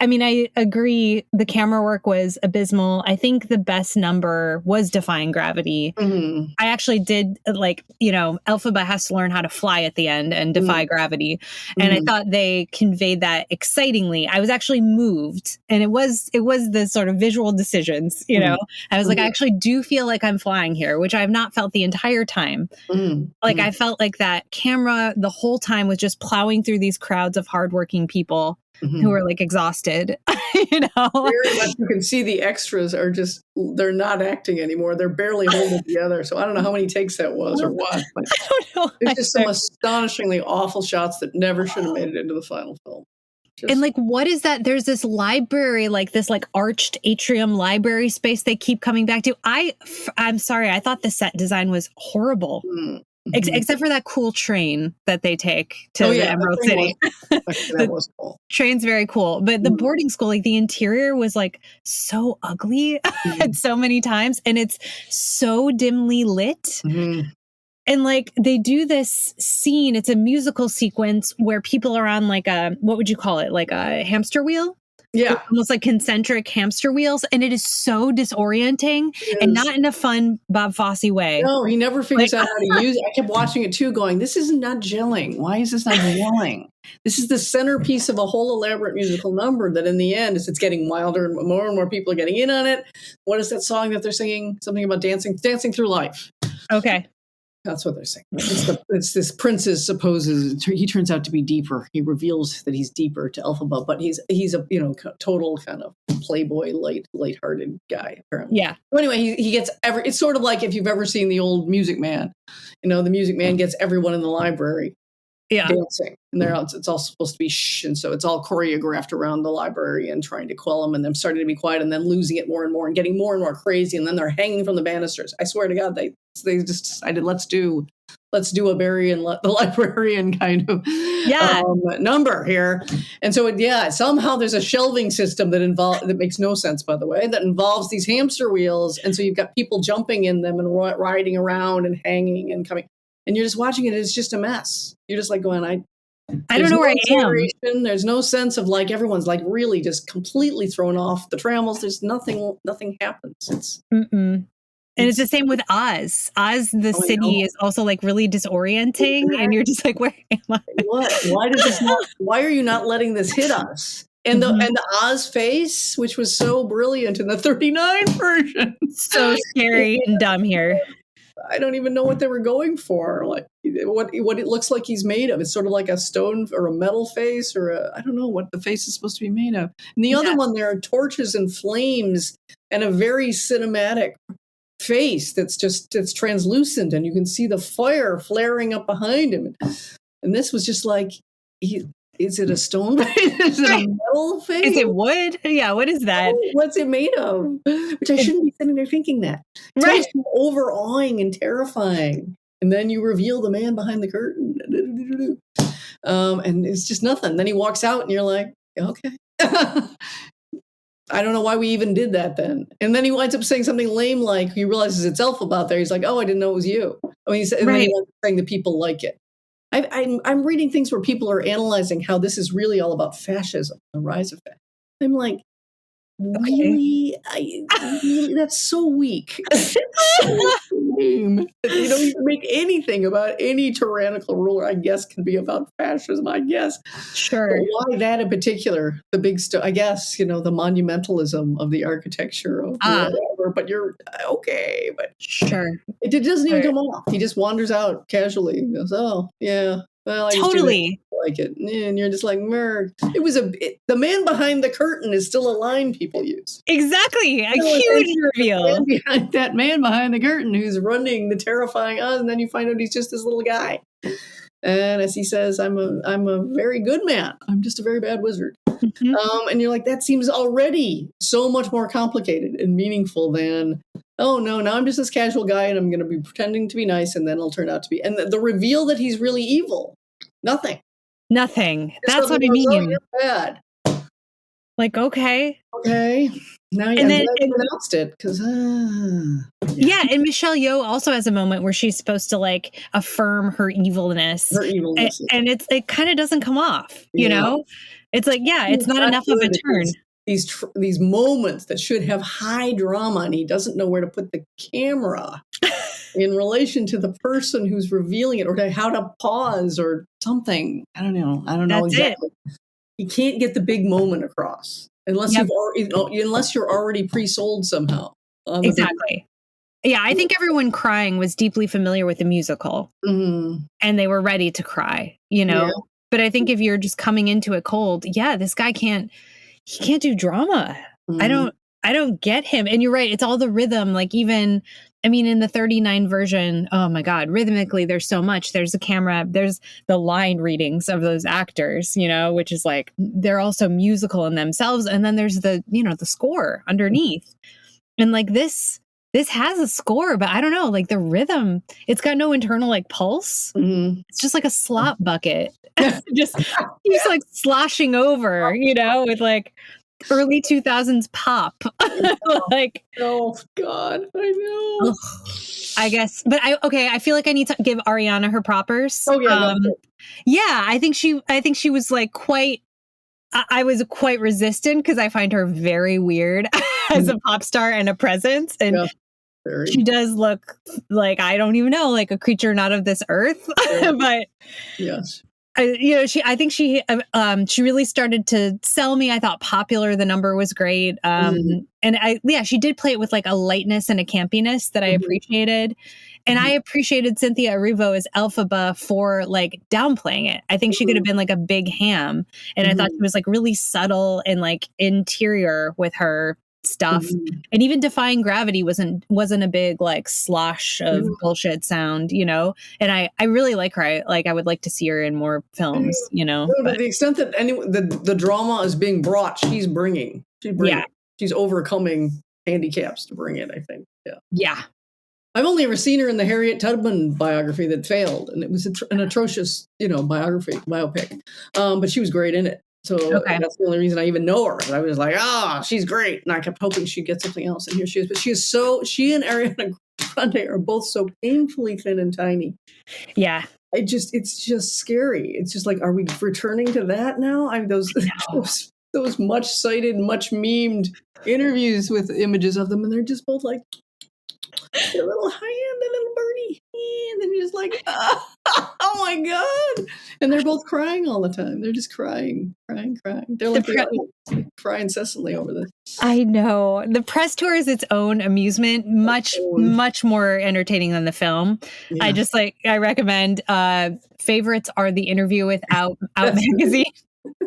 agree the camera work was abysmal. I think the best number was Defying Gravity. Mm-hmm. I actually did, like, Elphaba has to learn how to fly at the end and defy gravity. And I thought they conveyed that excitingly. I was actually moved. And it was the sort of visual decisions, I was like, I actually do feel like I'm flying here, which I've not felt the entire time. Like, I felt like that camera the whole time was just plowing through these crowds of hardworking people who are like exhausted, Very much. You can see the extras are they're not acting anymore. They're barely holding together. So I don't know how many takes that was or what. But I don't know. There's just some astonishingly awful shots that never should have made it into the final film. And like, what is that? There's this library, like this like arched atrium library space they keep coming back to. I'm sorry. I thought the set design was horrible. Except for that cool train that they take to the Emerald City. That was cool. Train's very cool. But the boarding school, like the interior was like so ugly at so many times. And it's so dimly lit. And like they do this scene, it's a musical sequence where people are on like what would you call it? Like a hamster wheel? Yeah. Almost like concentric hamster wheels. And it is so disorienting and not in a fun Bob Fosse way. No, he never figures out how to use it. I kept watching it too, going, this is not gelling. Why is this not gelling? This is the centerpiece of a whole elaborate musical number that in the end, as it's getting wilder and more people are getting in on it. What is that song that they're singing? Something about dancing through life. Okay. That's what they're saying. It's this prince's supposes he turns out to be deeper. He reveals that he's deeper to Elphaba, but he's a total kind of playboy, lighthearted guy apparently. Yeah. So anyway, he gets it's sort of like if you've ever seen the old Music Man. The Music Man gets everyone in the library dancing, and it's all supposed to be shh, and so it's all choreographed around the library and trying to quell them, and them starting to be quiet, and then losing it more and more, and getting more and more crazy, and then they're hanging from the banisters. I swear to God, they just decided let's do a Barry and the librarian kind of number here, and so somehow there's a shelving system that makes no sense, by the way, that involves these hamster wheels, and so you've got people jumping in them and riding around and hanging and coming. And you're just watching it. It's just a mess. You're just like going, I don't know where I am. There's no sense of like everyone's like really just completely thrown off the trammels. There's nothing happens. And it's the same with Oz. The city is also like really disorienting, and you're just like, where am I? What? Why are you not letting this hit us? And the Oz face, which was so brilliant in the 39 version, so scary and dumb here. I don't even know what they were going for. Like what it looks like he's made of. It's sort of like a stone or a metal face, or I don't know what the face is supposed to be made of. And the other one, there are torches and flames and a very cinematic face that's translucent, and you can see the fire flaring up behind him. And this was just like, is it a stone face? Is it a metal face? Is it wood? Yeah, what is that? What's it made of? Which I shouldn't be sitting there thinking that. It's right. Overawing and terrifying. And then you reveal the man behind the curtain. And it's just nothing. Then he walks out and you're like, okay. I don't know why we even did that then. And then he winds up saying something lame like, he realizes it's Elphaba out there. He's like, oh, I didn't know it was you. I mean, then he winds up saying that people like it. I'm reading things where people are analyzing how this is really all about fascism, the rise of fascism. I'm like, really? That's so weak. You don't even make anything about any tyrannical ruler, I guess, can be about fascism, I guess. Sure. But why that in particular? The big I guess, the monumentalism of the architecture of whatever, but you're okay, but sure. It doesn't even come off. He just wanders out casually and goes, oh, yeah. Well, I totally like it. And you're just like, Merg. It was the man behind the curtain is still a line people use. Exactly. A huge reveal. That man behind the curtain who's running the terrifying Oz, and then you find out he's just this little guy. And as he says, I'm a very good man. I'm just a very bad wizard. And you're like, that seems already so much more complicated and meaningful than, oh, no, now I'm just this casual guy and I'm going to be pretending to be nice and then it'll turn out to be. And the reveal that he's really evil, nothing. That's what I mean. Oh, you're bad. Like, okay. Now you pronounced it because yeah, and Michelle Yeoh also has a moment where she's supposed to like affirm her evilness. And it kind of doesn't come off, you know? It's like, it's not enough of a turn. These moments that should have high drama, and he doesn't know where to put the camera in relation to the person who's revealing it, or to how to pause or something. I don't know That's exactly. You can't get the big moment across unless you're already pre-sold somehow. Exactly. Yeah, I think everyone crying was deeply familiar with the musical, and they were ready to cry. Yeah. But I think if you're just coming into it cold, this guy can't do drama. I don't get him. And you're right. It's all the rhythm. Like even, I mean, in the 39 version, oh my God, rhythmically, there's so much. There's the camera, there's the line readings of those actors, which is like, they're also musical in themselves. And then there's the score underneath. And like this has a score, but I don't know, like the rhythm, it's got no internal like pulse. It's just like a slop bucket. Just keeps like sloshing over, with like early 2000s pop. Like, oh God, I know. I guess, but I feel like I need to give Ariana her propers. I think she was like I was quite resistant because I find her very weird as a pop star and a presence. And she does look like, I don't even know, like a creature not of this earth. But yes. I think she really started to sell me. I thought Popular, the number was great. And she did play it with like a lightness and a campiness that I appreciated. And I appreciated Cynthia Erivo as Elphaba for like downplaying it. I think she could have been like a big ham. And I thought she was like really subtle and like interior with her stuff. And even Defying Gravity wasn't a big like slosh of bullshit sound, you know. And I really like her. I would like to see her in more films, you know. To the extent that the drama is being brought, she's bringing. She's overcoming handicaps to bring it, I think. Yeah. I've only ever seen her in the Harriet Tubman biography that failed, and it was an atrocious, biopic. But she was great in it. So that's the only reason I even know her. And I was like, she's great. And I kept hoping she'd get something else. And here she is. But she and Ariana Grande are both so painfully thin and tiny. Yeah. It's just scary. It's just like, are we returning to that now? Those much cited, much memed interviews with images of them, and they're just both like, a little hand, a little birdie, and then you're just like, oh my god! And they're both crying all the time. They're just crying. They're like cry incessantly over this. I know the press tour is its own amusement, much more entertaining than the film. Yeah. I recommend. Favorites are the interview with Out magazine.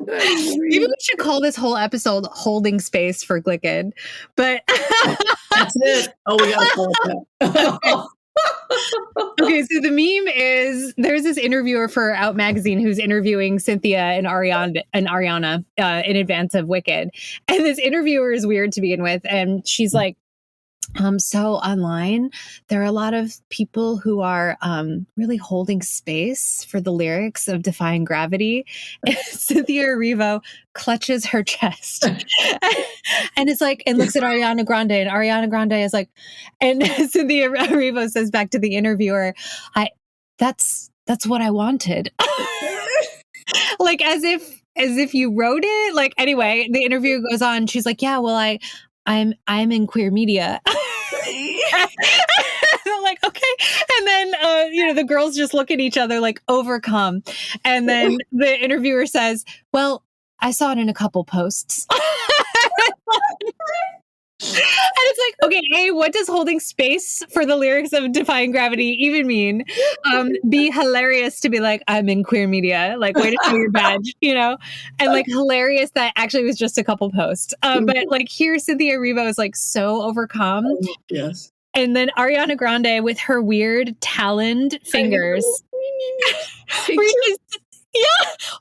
Maybe we should call this whole episode "Holding Space for GLICKED," but that's it. Oh, we gotta call it that. Okay, so the meme is there's this interviewer for Out magazine who's interviewing Cynthia and Ariana in advance of Wicked, and this interviewer is weird to begin with, and she's like, so online, there are a lot of people who are really holding space for the lyrics of Defying Gravity. And Cynthia Erivo clutches her chest and it's like, and looks at Ariana Grande, and Ariana Grande is like, and Cynthia Erivo says back to the interviewer, that's what I wanted. Like as if you wrote it. Like, anyway, the interview goes on. She's like, yeah, well, I'm in queer media. I'm like, okay. And then, the girls just look at each other like overcome. And then the interviewer says, well, I saw it in a couple posts. And it's like, okay, A, what does holding space for the lyrics of Defying Gravity even mean? B, hilarious to be like, I'm in queer media, like, way to show your badge, you know? And like hilarious that actually was just a couple posts. But like here, Cynthia Erivo is like so overcome. Yes. And then Ariana Grande with her weird taloned fingers.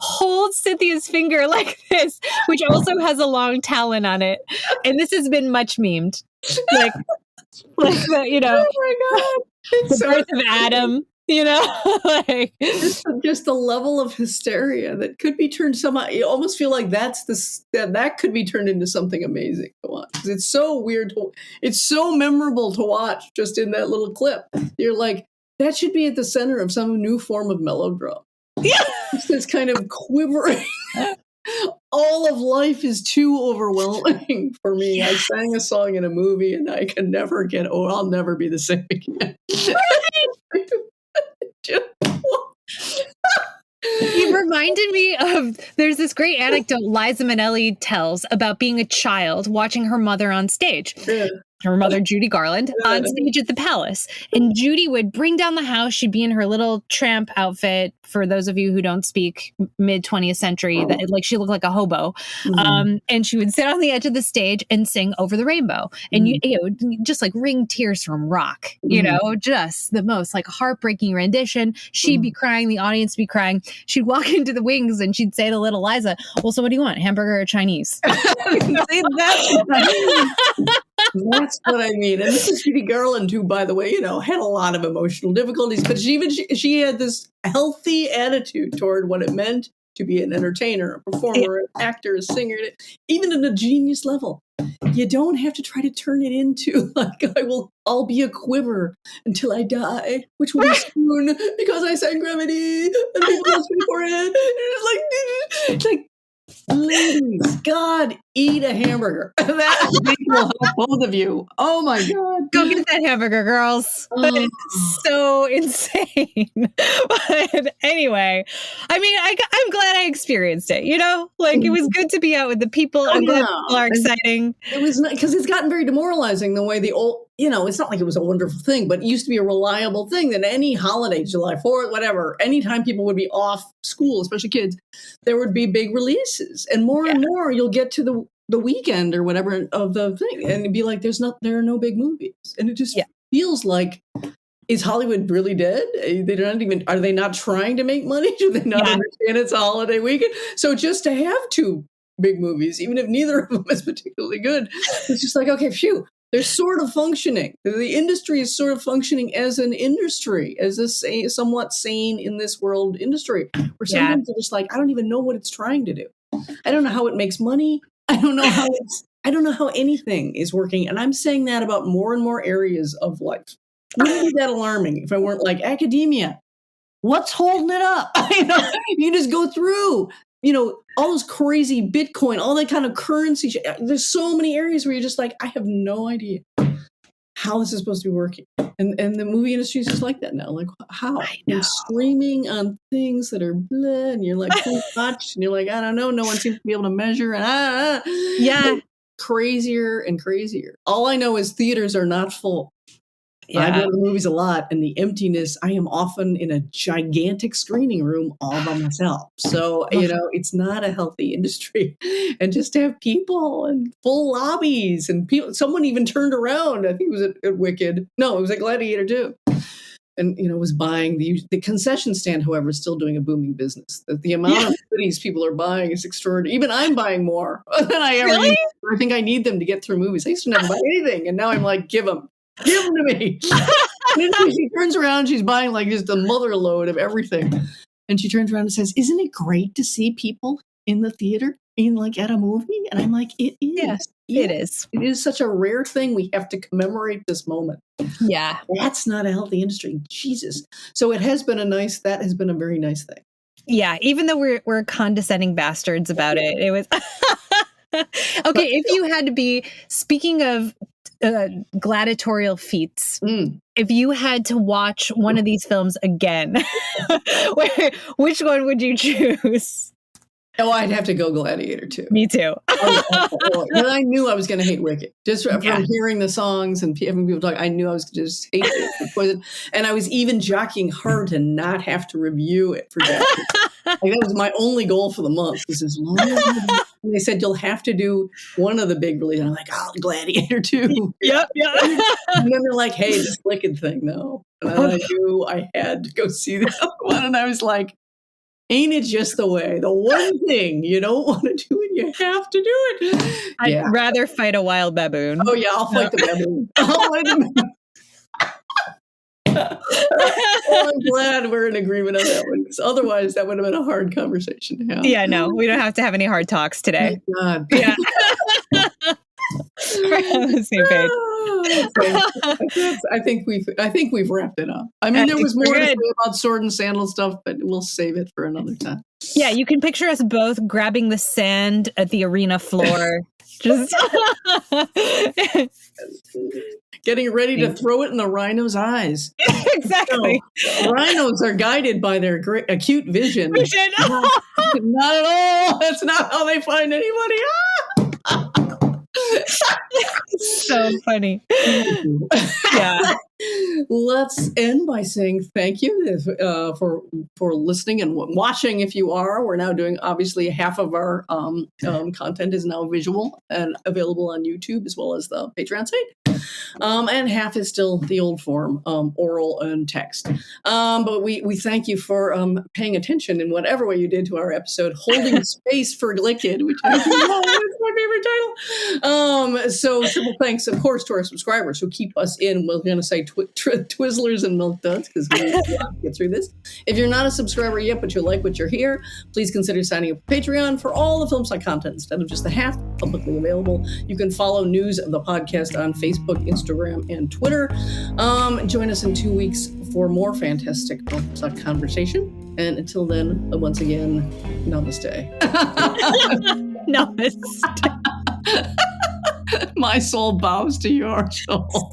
Holds Cynthia's finger like this, which also has a long talon on it. And this has been much memed. Like the, oh my god, it's the birth of Adam, like just the level of hysteria that could be turned somehow. You almost feel like that could be turned into something amazing to watch, because it's so weird. It's so memorable to watch just in that little clip. You're like, that should be at the center of some new form of melodrama. Yeah. It's this kind of quivering. All of life is too overwhelming for me. I sang a song in a movie and I can never I'll never be the same again. You reminded me of, there's this great anecdote Liza Minnelli tells about being a child watching her mother on stage. Yeah. Her mother, Judy Garland, on stage at the Palace. And Judy would bring down the house. She'd be in her little tramp outfit. For those of you who don't speak mid-20th century, that like she looked like a hobo. Mm-hmm. And she would sit on the edge of the stage and sing Over the Rainbow. And just like wring tears from rock, just the most like heartbreaking rendition. She'd be crying, the audience would be crying. She'd walk into the wings and she'd say to little Liza, well, so what do you want? Hamburger or Chinese? That's what I mean. And this is Judy Garland, who, by the way, had a lot of emotional difficulties, but she had this healthy attitude toward what it meant to be an entertainer, a performer, an actor, a singer, even at a genius level. You don't have to try to turn it into like, I'll be a quiver until I die, which will be soon because I sang Gravity and people ask me for it. It's like, ladies, God, eat a hamburger. That will help both of you. Oh my God. Go get that hamburger, girls. It's so insane. But anyway, I mean, I'm glad I experienced it, Like, it was good to be out with the people. I'm glad people are exciting. It was not, because it's gotten very demoralizing the way the old, it's not like it was a wonderful thing, but it used to be a reliable thing that any holiday, July 4th, whatever, anytime people would be off school, especially kids, there would be big releases. And more you'll get to the weekend or whatever of the thing, and it'd be like, there are no big movies, and it just feels like, is Hollywood really dead? Are they not trying to make money? Do they not understand it's a holiday weekend? So just to have two big movies, even if neither of them is particularly good, it's just like, okay, phew, they're sort of functioning. The industry is sort of functioning as an industry, as a somewhat sane in this world industry, where sometimes they're just like, I don't even know what it's trying to do. I don't know how it makes money. I don't know how anything is working. And I'm saying that about more and more areas of life. Wouldn't be that alarming if I weren't like, academia, what's holding it up? You just go through, all those crazy Bitcoin, all that kind of currency. There's so many areas where you're just like, I have no idea how this is supposed to be working. And the movie industry is just like that now. Like, how? And streaming on things that are blah, and you're like, too much. And you're like, I don't know. No one seems to be able to measure. And and crazier and crazier. All I know is theaters are not full. I go to the movies a lot, and the emptiness, I am often in a gigantic screening room all by myself. So, it's not a healthy industry. And just to have people and full lobbies and people, someone even turned around. I think it was at Wicked. No, it was at Gladiator II. And, was buying the concession stand, however, is still doing a booming business. The amount of goodies people are buying is extraordinary. Even I'm buying more than I ever used to. I think I need them to get through movies. I used to never buy anything. And now I'm like, give them to me. She turns around, she's buying like just a mother load of everything. And she turns around and says, isn't it great to see people in the theater, at a movie? And I'm like, it is. Yes, it is. It is such a rare thing. We have to commemorate this moment. Yeah. That's not a healthy industry. Jesus. So that has been a very nice thing. Yeah. Even though we're condescending bastards about it, it was okay. If you had to be, speaking of gladiatorial feats, if you had to watch one of these films again, which one would you choose? Oh, I'd have to go Gladiator II. Me too. But I knew I was going to hate Wicked. Just from hearing the songs and having people talk, I knew I was going to just hate it. And I was even jockeying hard to not have to review it for that. That was my only goal for the month. Was as long as they said, you'll have to do one of the big releases. And I'm like, Gladiator II. Yep. And then they're like, hey, this GLICKED thing, though. And I knew I had to go see the other one. And I was like, ain't it just the way? The one thing you don't want to do and you have to do it. I'd rather fight a wild baboon. Oh, yeah, I'll fight the baboon. I'm glad we're in agreement on that one, because otherwise that would have been a hard conversation to have. Yeah, no, we don't have to have any hard talks today. Thank God. Yeah. We're on the same page. I think we've wrapped it up. I mean, there was more to say about sword and sandal stuff, but we'll save it for another time. Yeah, you can picture us both grabbing the sand at the arena floor, just getting ready to throw it in the rhino's eyes. Exactly. So, rhinos are guided by their great acute vision. Not at all. That's not how they find anybody. So funny. Yeah. Let's end by saying thank you for listening and watching. If you are, we're now doing, obviously, half of our content is now visual and available on YouTube as well as the Patreon site. And half is still the old form, oral and text. But we thank you for paying attention in whatever way you did to our episode, Holding Space for GLICKED, which is my favorite title. So triple thanks, of course, to our subscribers who keep us in. We're going to say Twizzlers and Milk Duds, because we need to get through this. If you're not a subscriber yet, but you like what you're here, please consider signing up for Patreon for all the Filmsuck content instead of just the half publicly available. You can follow news of the podcast on Facebook, Instagram, and Twitter. Join us in 2 weeks for more fantastic Filmsuck conversation. And until then, once again, namaste. Namaste. My soul bows to your soul.